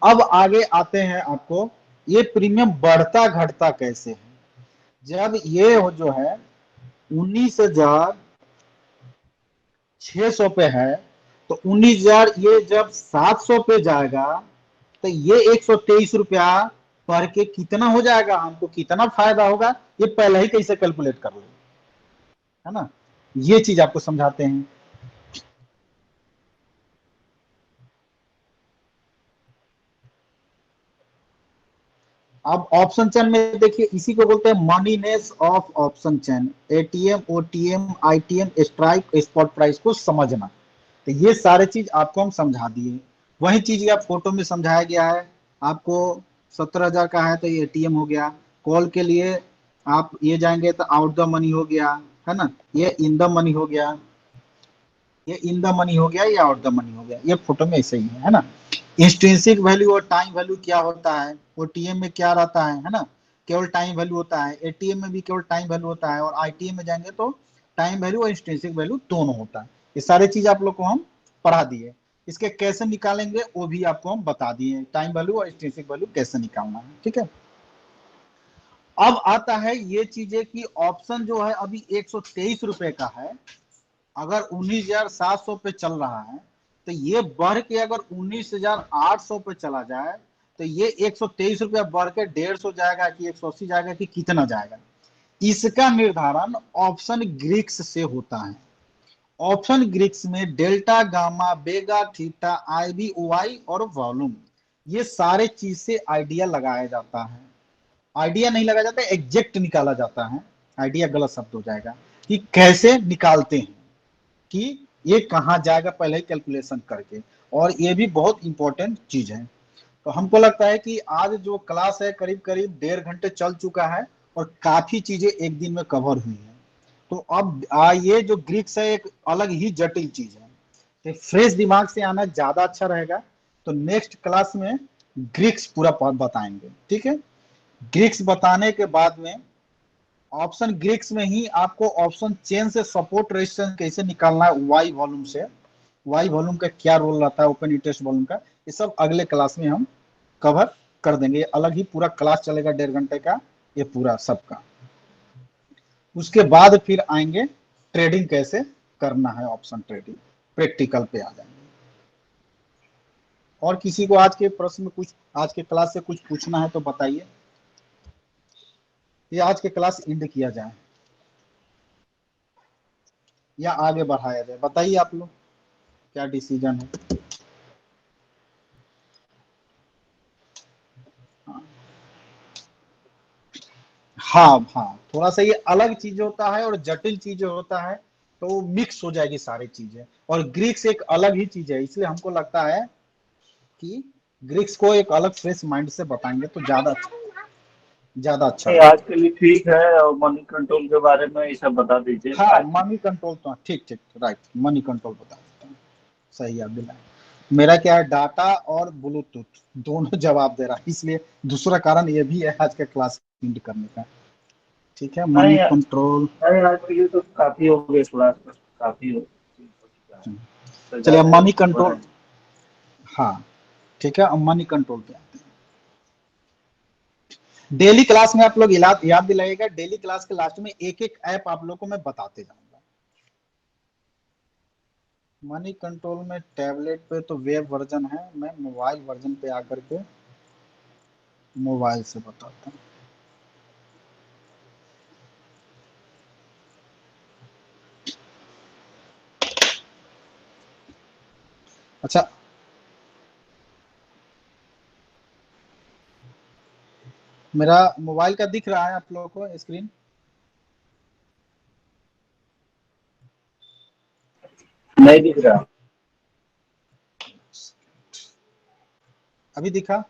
अब आगे आते हैं, आपको ये प्रीमियम बढ़ता घटता कैसे है। जब ये जो है 19,600 पे है तो 19,000 ये जब 700 पे जाएगा तो ये 123 रुपया पर के कितना हो जाएगा, हमको कितना फायदा होगा ये पहले ही कैसे कैलकुलेट कर लो, है ना। ये चीज आपको समझाते हैं। अब ऑप्शन चेन में देखिए, इसी को बोलते हैं moneyness of option chain. ATM, OTM, ITM, strike, spot price को समझना। तो ये सारे चीज आपको हम समझा दिए। वही चीज आप फोटो में समझाया गया है आपको। 17,000 का है तो ये एटीएम हो गया। कॉल के लिए आप ये जाएंगे तो आउट द मनी हो गया, है ना। ये इन द मनी हो गया, ये इन द मनी हो गया, ये आउट द मनी हो गया। ये फोटो में ऐसे ही है ना। इंस्ट्रिंसिक वैल्यू और टाइम वैल्यू क्या होता है, ओटीएम में क्या रहता है ना, केवल टाइम वैल्यू होता है। एटीएम में भी केवल टाइम वैल्यू होता है, और आईटीएम में जाएंगे तो टाइम वैल्यू और इंस्ट्रिंसिक वैल्यू दोनों होता है। ये सारे चीज आप लोग को हम पढ़ा दिए। इसके कैसे निकालेंगे वो भी आपको हम बता दिए, टाइम वैल्यू और इंस्ट्रिंसिक वैल्यू कैसे निकालना है, ठीक है। अब आता है ये चीजें कि ऑप्शन जो है अभी 123 रुपए का है, अगर 19,700 पे चल रहा है, तो ये बढ़ के अगर 19,800 पे चला जाए तो ये 123 रुपया बढ़ के 150 जाएगा कि 180 जाएगा कि कितना जाएगा, इसका निर्धारण ऑप्शन ग्रीक्स से होता है। ऑप्शन ग्रीक्स में डेल्टा, गामा, बेगा, थीटा, आईबी, ओआई और वॉल्यूम, ये सारे चीज से आइडिया लगाया जाता है। आइडिया नहीं लगाया जाता, एग्जैक्ट निकाला जाता है। आइडिया गलत शब्द हो जाएगा, कि कैसे निकालते हैं, कि ये कहाँ जाएगा पहले ही कैलकुलेशन करके। और ये भी बहुत इंपॉर्टेंट चीज है। तो हमको लगता है कि आज जो क्लास है करीब करीब 1.5 घंटे चल चुका है, और काफी चीजें एक दिन में कवर हुई है। तो अब ये जो ग्रीक्स है एक अलग ही जटिल चीज है, तो फ्रेश दिमाग से आना ज्यादा अच्छा रहेगा। तो नेक्स्ट क्लास में ग्रीक्स पूरा बताएंगे, ठीक है। ग्रीक्स बताने के बाद में ऑप्शन ग्रीक्स में ही आपको ऑप्शन चेन से सपोर्ट रेजिस्टेंस कैसे निकालना है, वाई वॉल्यूम से, वाई वॉल्यूम का क्या रोल रहता है ओपन इंटरेस्ट वॉल्यूम का, ये सब अगले क्लास में हम कवर कर देंगे। अलग ही पूरा क्लास चलेगा 1.5 घंटे का, ये पूरा सबका। उसके बाद फिर आएंगे ट्रेडिंग कैसे करना है, ऑप्शन ट्रेडिंग प्रैक्टिकल पे आ जाएंगे। और किसी को आज के प्रश्न में कुछ, आज के क्लास से कुछ पूछना है तो बताइए, ये आज के क्लास एंड किया जाए या आगे बढ़ाया जाए, बताइए आप लोग क्या डिसीजन है। हाँ हाँ, थोड़ा सा ये अलग चीज होता है और जटिल चीज होता है, तो वो मिक्स हो जाएगी सारी चीजें। और ग्रीक्स एक अलग ही चीज है, इसलिए हमको लगता है कि ग्रीक्स को एक अलग फ्रेश माइंड से बताएंगे तो ज्यादा अच्छा नहीं, आज रहेगा। के लिए ठीक है। और मनी कंट्रोल के बारे में ये सब बता दीजिए हाँ, आज के मनी कंट्रोल तो ठीक ठीक राइट, मनी कंट्रोल बता देता हूँ। सही आप दिलाए। मेरा क्या है, डाटा और ब्लूटूथ दोनों जवाब दे रहा है, इसलिए दूसरा कारण ये भी है आज का क्लास एंड करने का। ठीक है, नहीं, मनी कंट्रोल। नहीं, आज के लिए तो काफी हो गए, क्लास काफी हो चुका है। तो चलिए, ज्यादा मनी बढ़ा कंट्रोल। नहीं। हाँ ठीक है, अब मनी कंट्रोल पे आते हैं। डेली क्लास में आप लोग याद दिलाइएगा, डेली क्लास के लास्ट में एक एक ऐप आप लोग को मैं बताते जाऊंगा। मनी कंट्रोल में टैबलेट पे तो वेब वर्जन है, मैं मोबाइल वर्जन पे आकर के मोबाइल से बताता हूँ। अच्छा, मेरा मोबाइल का दिख रहा है आप लोगों को स्क्रीन? नहीं दिख रहा। अभी दिखा?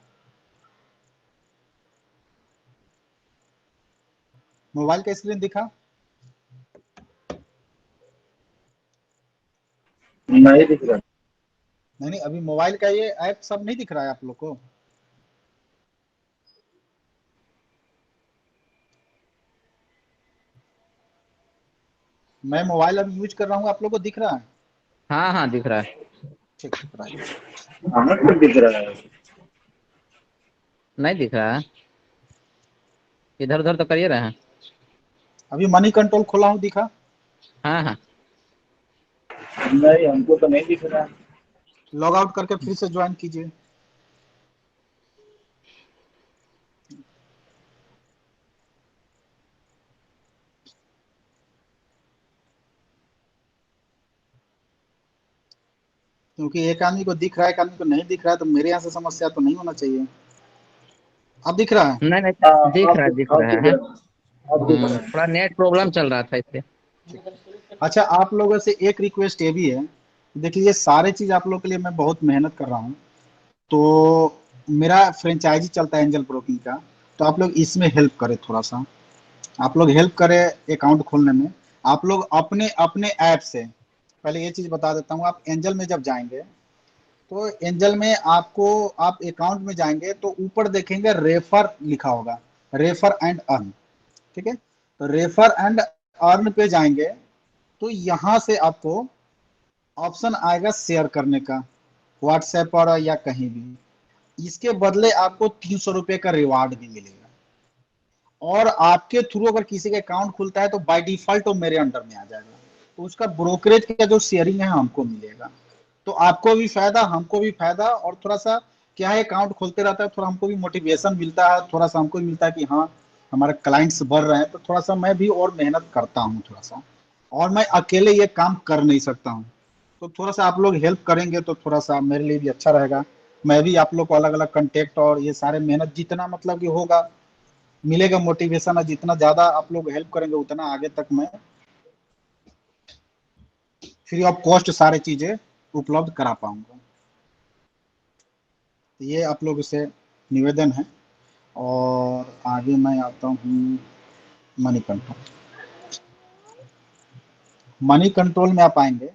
मोबाइल का स्क्रीन दिखा? नहीं दिख रहा। नहीं नहीं, अभी मोबाइल का ये ऐप सब नहीं दिख रहा है आप लोग को? मैं मोबाइल अभी यूज कर रहा हूँ, आप लोग को दिख रहा है? हाँ हाँ दिख रहा है। ठीक ठीक राइट। हमें तो दिख रहा है। नहीं दिख रहा है, इधर उधर तो करिए रहे हैं। अभी मनी कंट्रोल खोला हूँ, दिखा? हाँ हाँ। नहीं, हमको तो नहीं दिख रहा। लॉग आउट करके फिर से ज्वाइन कीजिए। क्योंकि एक आदमी को दिख रहा है, एक आदमी को नहीं दिख रहा है, तो मेरे यहाँ से समस्या तो नहीं होना चाहिए। अब दिख रहा है? नहीं नहीं, हाँ, दिख रहा है, अब दिख अब रहा दिख है। रहा है, अब दिख रहा है। थोड़ा नेट प्रॉब्लम चल रहा था इससे। अच्छा, आप लोगों से एक रिक्वेस्ट ये भी है, देखिए ये सारे चीज आप लोगों के लिए मैं बहुत मेहनत कर रहा हूँ। तो मेरा फ्रेंचाइजी चलता है एंजल ब्रोकिंग का, तो आप लोग इसमें हेल्प करें थोड़ा सा। आप लोग हेल्प करें अकाउंट खोलने में। आप लोग अपने अपने ऐप से, पहले ये चीज बता देता हूँ, आप एंजल में जब जाएंगे तो एंजल में आपको, आप अकाउंट में जाएंगे तो ऊपर देखेंगे रेफर लिखा होगा, रेफर एंड अर्न। ठीक है, तो रेफर एंड अर्न पे जाएंगे तो यहां से आपको ऑप्शन आएगा शेयर करने का, व्हाट्सएप पर या कहीं भी। इसके बदले आपको 300 रुपए का रिवार्ड भी मिलेगा। और आपके थ्रू अगर किसी का अकाउंट खुलता है तो बाय डिफॉल्ट वो मेरे अंडर में आ जाएगा, तो उसका ब्रोकरेज का जो शेयरिंग है हमको मिलेगा। तो आपको भी फायदा, हमको भी फायदा, और थोड़ा सा क्या है, अकाउंट खोलते रहता है, थोड़ा हमको भी मोटिवेशन मिलता है, थोड़ा सा हमको भी मिलता है कि हाँ हमारे क्लाइंट्स बढ़ रहे हैं, तो थोड़ा सा मैं भी और मेहनत करता हूँ थोड़ा सा, और मैं अकेले ये काम कर नहीं सकता हूँ। तो थोड़ा सा आप लोग हेल्प करेंगे तो थोड़ा सा मेरे लिए भी अच्छा रहेगा। मैं भी आप लोग को अलग अलग कंटेक्ट और ये सारे मेहनत जितना मतलब कि होगा मिलेगा मोटिवेशन, और जितना ज्यादा आप लोग हेल्प करेंगे उतना आगे तक मैं फ्री ऑफ कॉस्ट सारी चीजें उपलब्ध करा पाऊंगा। तो ये आप लोगों से निवेदन है। और आगे मैं आता हूँ मनी कंट्रोल। मनी कंट्रोल में आप आएंगे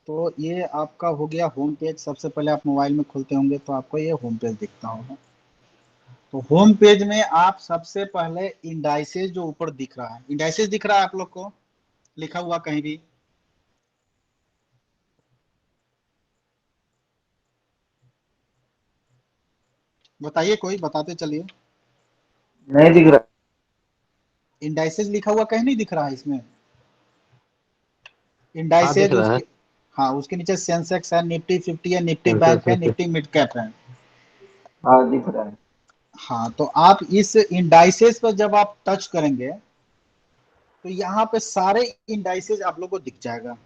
तो ये आपका हो गया होम पेज। सबसे पहले आप मोबाइल में खोलते होंगे तो आपको ये होम पेज दिखता होगा। तो होम पेज में आप सबसे पहले इंडाइसेस जो ऊपर दिख रहा है, इंडाइसेस दिख रहा है आप लोग को लिखा हुआ कहीं भी? बताइए, कोई बताते चलिए। नहीं दिख रहा। इंडाइसेस लिखा हुआ कहीं नहीं दिख रहा है इसमें? हाँ दिख इंडाइसेज रहा है। उसके, हाँ उसके नीचे सेंसेक्स है, निफ्टी 50 है, निफ्टी बैंक सेंसेक्स है, 50। निफ्टी मिड कैप है। हाँ दिख रहा है। हाँ, तो आप इस इंडाइसेस पर जब आप टच करेंगे तो यहाँ पे सारे इंडाइसेस आप लोग को दिख जाएगा।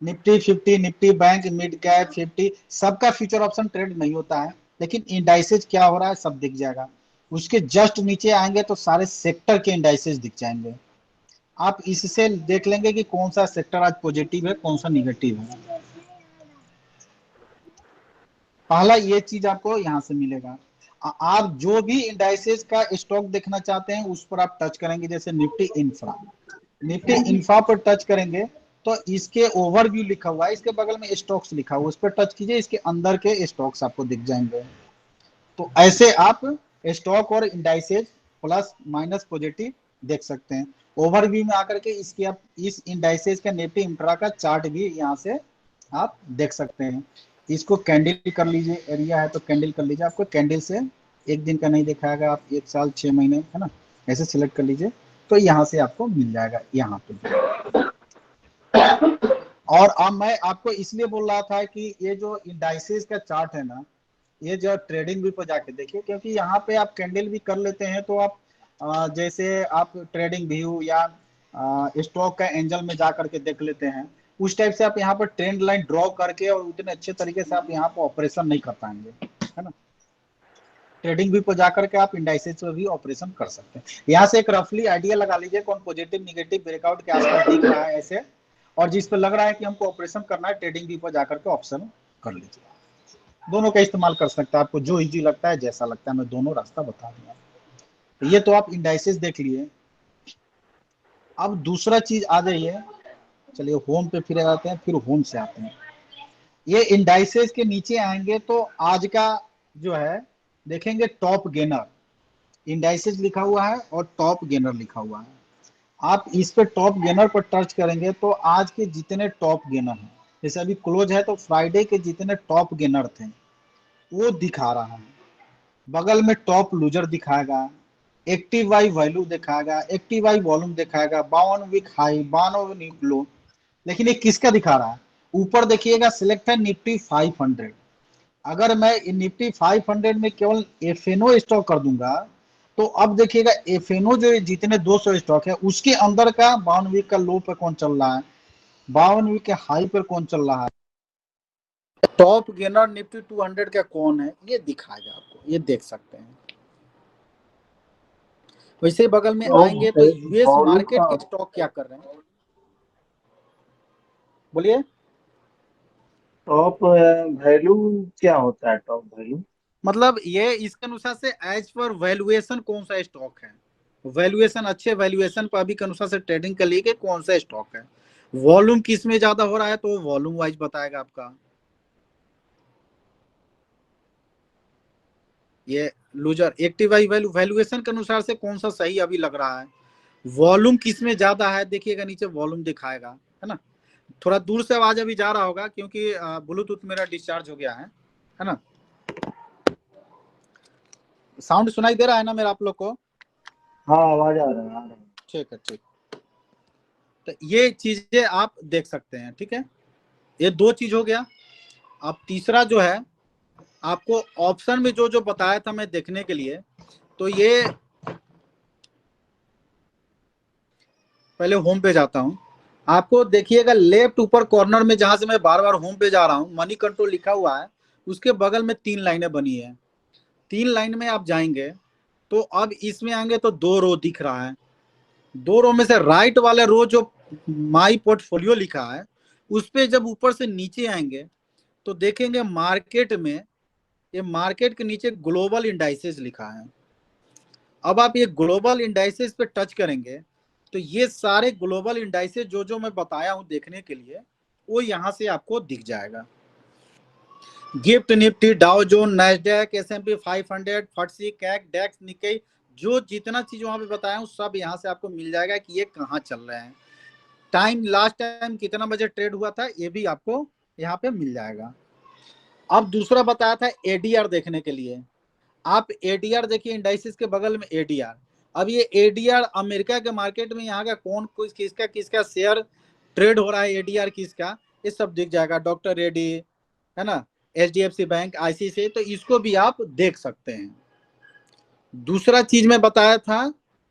Nifty 50, Nifty bank, mid cap 50, सबका फ्यूचर ऑप्शन ट्रेड नहीं होता है, लेकिन इंडाइसेज क्या हो रहा है सब दिख जाएगा। उसके जस्ट नीचे आएंगे तो सारे सेक्टर के इंडाइसेज दिख जाएंगे। आप इससे देख लेंगे कि कौन सा सेक्टर आज पॉजिटिव है, कौन सा निगेटिव है। पहला ये चीज आपको यहां से मिलेगा। आप जो भी इंडाइसेस का स्टॉक देखना चाहते हैं उस पर आप टच करेंगे, जैसे निफ्टी इंफ्रा, निफ्टी इंफ्रा पर टच करेंगे तो इसके ओवरव्यू लिखा हुआ है, इसके बगल में स्टॉक्स लिखा हुआ है, उस पर टच कीजिए, इसके अंदर के स्टॉक्स आपको दिख जाएंगे। तो ऐसे आप स्टॉक और इंडाइसेज प्लस माइनस पॉजिटिव देख सकते हैं। ओवरव्यू में आकर के इसके आप इस इंडाइसेज का निफ्टी इंफ्रा का चार्ट भी यहाँ से आप देख सकते हैं। इसको कैंडल कर लीजिए, एरिया है तो कैंडल कर लीजिए, आपको कैंडल से एक दिन का नहीं दिखाएगा, आप 1 साल 6 महीने है ना, ऐसे सिलेक्ट कर लीजिए तो यहाँ से आपको मिल जाएगा यहाँ पे। और अब मैं आपको इसलिए बोल रहा था कि ये जो इंडाइसेस का चार्ट है ना, ये जो ट्रेडिंग व्यू पर जाके देखिए, क्योंकि यहाँ पे आप कैंडल भी कर लेते हैं तो आप जैसे आप ट्रेडिंग व्यू या स्टॉक का एंजल में जा करके देख लेते हैं, उस टाइप से आप यहाँ पर ट्रेंड लाइन ड्रॉ करके और उतने अच्छे तरीके से आप यहाँ पर ऑपरेशन नहीं कर पाएंगे, है ना। ट्रेडिंग व्यू पर जाकर के आप इंडाइसेस पे भी ऑपरेशन कर सकते हैं। यहाँ से एक रफली आइडिया लगा लीजिए कौन पॉजिटिव निगेटिव ब्रेकआउट के आसपास दिख रहा है ऐसे, और जिस पर लग रहा है कि हमको ऑपरेशन करना है, ट्रेडिंग व्यू पर जाकर के ऑप्शन कर लीजिए। दोनों का इस्तेमाल कर सकता है, आपको जो इजी लगता है, जैसा लगता है, मैं दोनों रास्ता बता दूंगा। तो ये तो आप इंडाइसेस देख लिए। अब दूसरा चीज आ जाइए, चलिए होम पे फिर आते हैं, फिर होम से आते हैं। ये इंडाइसेस के नीचे आएंगे तो आज का जो है देखेंगे टॉप गेनर, इंडाइसेस लिखा हुआ है और टॉप गेनर लिखा हुआ है। आप इस पे टॉप गेनर पर टच करेंगे तो आज के जितने टॉप गेनर हैं, जैसे अभी क्लोज है तो फ्राइडे के जितने टॉप गेनर थे वो दिखा रहा है। बगल में टॉप लूजर दिखाएगा, एक्टिव वाई वैल्यू दिखाएगा, एक्टिव वाई वॉल्यूम दिखाएगा, 52 वीक हाई, 52 वीक लो। लेकिन ये किसका दिखा रहा है? ऊपर देखिएगा सिलेक्ट है निफ्टी 500। अगर मैं निफ्टी 500 में केवल एफएनओ स्टॉक कर दूंगा तो अब देखिएगा एफएनओ जो जितने 200 स्टॉक है उसके अंदर का 52 वीक का लो पे कौन चल रहा है, 52 वीक के हाई पर कौन चल रहा है, टॉप गेनर निफ्टी 200 का कौन है, ये दिखाएगा आपको। ये देख सकते हैं। वैसे बगल में तो आएंगे तो यूएस वॉल्यूम मार्केट के स्टॉक क्या कर रहे हैं, बोलिए। टॉप वैल्यू क्या होता है? टॉप वैल्यू मतलब ये इसके अनुसार से एज पर वैल्यूएशन कौन सा स्टॉक है, वैल्यूएशन अच्छे वैल्यूएशन पर अभी के अनुसार से ट्रेडिंग के लिए कि कौन सा स्टॉक है। वॉल्यूम किस में ज्यादा हो रहा है तो वॉल्यूम वाइज बताएगा आपका। ये लूजर एक्टिव वैल्यू वैल्यूएशन के अनुसार से कौन सा सही अभी लग रहा है। वॉल्यूम किस में ज्यादा है देखिएगा, नीचे वॉल्यूम दिखाएगा, है ना। थोड़ा दूर से आवाज अभी जा रहा होगा क्योंकि ब्लूटूथ मेरा डिस्चार्ज हो गया है ना। साउंड सुनाई दे रहा है ना मेरा आप लोग को? हाँ, आवाज आ रहा है। ठीक है, ठीक। तो ये चीजें आप देख सकते हैं, ठीक है। ये दो चीज हो गया। अब तीसरा जो है आपको ऑप्शन में जो जो बताया था मैं देखने के लिए, तो ये पहले होम पे जाता हूं। आपको देखिएगा लेफ्ट ऊपर कॉर्नर में जहां से मैं बार बार होम पे जा रहा हूं मनी कंट्रोल लिखा हुआ है, उसके बगल में 3 लाइनें बनी है। 3 लाइन में आप जाएंगे तो अब इसमें आएंगे तो 2 रो दिख रहा है। 2 रो में से राइट वाले रो जो माई पोर्टफोलियो लिखा है उस पे जब ऊपर से नीचे आएंगे तो देखेंगे मार्केट में, ये मार्केट के नीचे ग्लोबल इंडाइसेस लिखा है। अब आप ये ग्लोबल इंडाइसेस पे टच करेंगे तो ये सारे ग्लोबल इंडाइसेस जो जो मैं बताया हूं देखने के लिए वो यहां से आपको दिख जाएगा। गिफ्ट निफ्टी डाउ जोन नैस्डैक S&P 500 फटसी कैक डेक्स निक्केई, जो जितना चीज वहां पे बताया हूं सब यहां से आपको मिल जाएगा कि ये कहाँ चल रहे हैं। टाइम लास्ट टाइम कितना बजे ट्रेड हुआ था ये भी आपको यहाँ पे मिल जाएगा। अब दूसरा बताया था एडीआर देखने के लिए। आप एडीआर देखिए, इंडाइसिस के बगल में एडीआर। अब ये एडीआर अमेरिका के मार्केट में यहाँ का कौन किसका किसका शेयर ट्रेड हो रहा है, एडीआर किसका, ये सब दिख जाएगा। डॉक्टर रेड्डी, है ना, HDFC बैंक, ICICI, तो इसको भी आप देख सकते हैं। दूसरा चीज में बताया था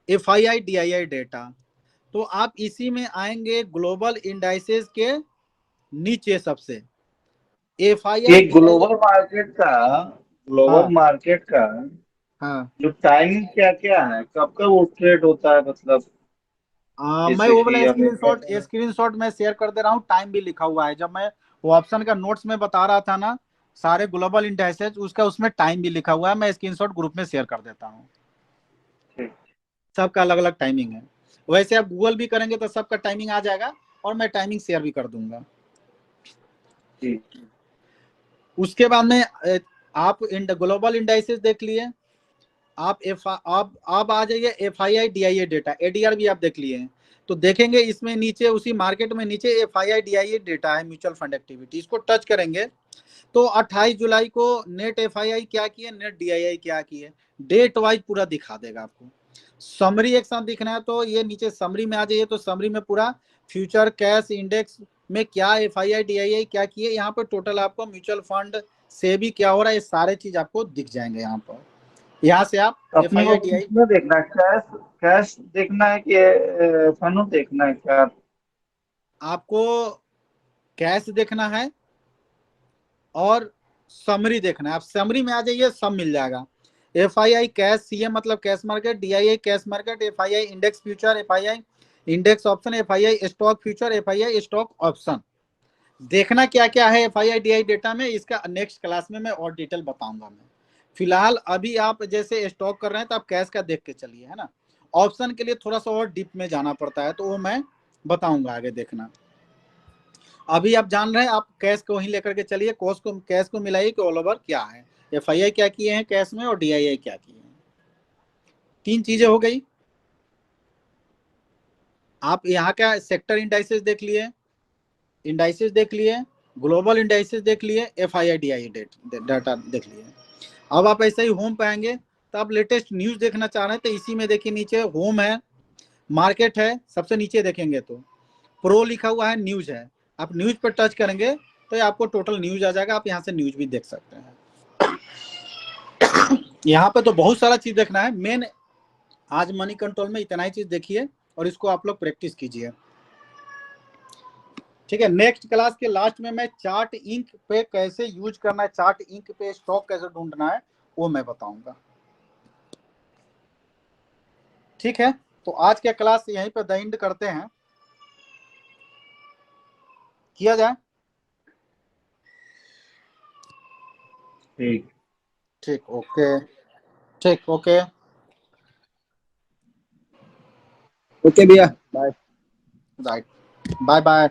FII DII डेटा, तो आप इसी में आएंगे ग्लोबल इंडाइसेस के नीचे सबसे ये FII DII। ग्लोबल मार्केट का, ग्लोबल हाँ मार्केट का हाँ। जो टाइमिंग क्या क्या है, कब कब वो ट्रेड होता है? मतलब मैं जैसे वो कि वाला अमेरिका स्क्रीनशॉट में। स्क्रीनशॉट मैं शेयर कर दे रहा हूँ, टाइम भी लिखा हुआ है। जब मैं वो ऑप्शन का नोट्स में बता रहा था ना सारे ग्लोबल इंडाइसेस, उसका उसमें टाइम भी लिखा हुआ है, मैं स्क्रीनशॉट ग्रुप में शेयर कर देता हूँ। ठीक सबका अलग अलग टाइमिंग है। वैसे आप गूगल भी करेंगे तो सबका टाइमिंग आ जाएगा और मैं टाइमिंग शेयर भी कर दूंगा। ठीक। उसके बाद में आप ग्लोबल इंडाइसेस देख लिए। आप आ जाइए FII DIA डेटा, ADR भी आप देख लिए हैं। तो देखेंगे इसमें नीचे उसी मार्केट में नीचे FII DIA डेटा है, म्यूचुअल फंड एक्टिविटी, इसको टच करेंगे तो 28 जुलाई को नेट FII क्या किए, नेट DII क्या किए, डेट वाइज पूरा दिखा देगा आपको। समरी एक साथ दिखना है तो ये नीचे समरी में आ जाइए, तो समरी में पूरा फ्यूचर कैश इंडेक्स में क्या FII DII क्या किए, यहाँ पर टोटल आपको म्यूचुअल फंड से भी क्या हो रहा है, ये सारे चीज आपको दिख जाएंगे यहाँ पर। यहाँ से आप अपने को FII DII किसमें देखना है? कैश कैश देखना है कि फनो देखना है क्या? आपको कैश देखना है और समरी देखना है। आप समरी में आ जाइए, सब मिल जाएगा। FII कैश CM मतलब cash market, DII cash market, FII index future, FII index option, FII stock future, FII stock option. देखना क्या क्या है FII DII डेटा में, इसका नेक्स्ट क्लास में मैं और डिटेल बताऊंगा। मैं फिलहाल अभी आप जैसे स्टॉक कर रहे हैं तो आप कैश का देख के चलिए, है ना। ऑप्शन के लिए थोड़ा सा और डीप में जाना पड़ता है तो वो मैं बताऊंगा आगे, देखना। अभी आप जान रहे हैं, आप कैश को वहीं लेकर के चलिए, कैश को मिलाइए कि ऑल ओवर क्या है, FII क्या किए हैं कैश में और DII क्या किए हैं। 3 चीजें हो गई। आप यहाँ का सेक्टर इंडाइसेस देख लिए, इंडाइसेस देख लिए, ग्लोबल इंडाइसेस देख लिए, FII DII डाटा देख लिए। अब आप ऐसे ही होम पे आएंगे तो आप लेटेस्ट न्यूज देखना चाह रहे हैं तो इसी में देखिए नीचे होम है, मार्केट है, सबसे नीचे देखेंगे तो प्रो लिखा हुआ है, न्यूज है। आप न्यूज पर टच करेंगे तो आपको टोटल न्यूज आ जाएगा, आप यहाँ से न्यूज भी देख सकते हैं। यहाँ पे तो बहुत सारा चीज देखना है, मेन आज मनी कंट्रोल में इतना ही चीज देखिए और इसको आप लोग प्रैक्टिस कीजिए, ठीक है। नेक्स्ट क्लास के लास्ट में मैं चार्ट इंक पे कैसे यूज करना है, चार्ट इंक पे स्टॉक कैसे ढूंढना है वो मैं बताऊंगा। ठीक है, तो आज के क्लास यहीं पे द एंड करते हैं, किया जाए। ठीक। ठीक, ओके। ठीक, ओके। ओके भैया, बाय। Right, bye bye.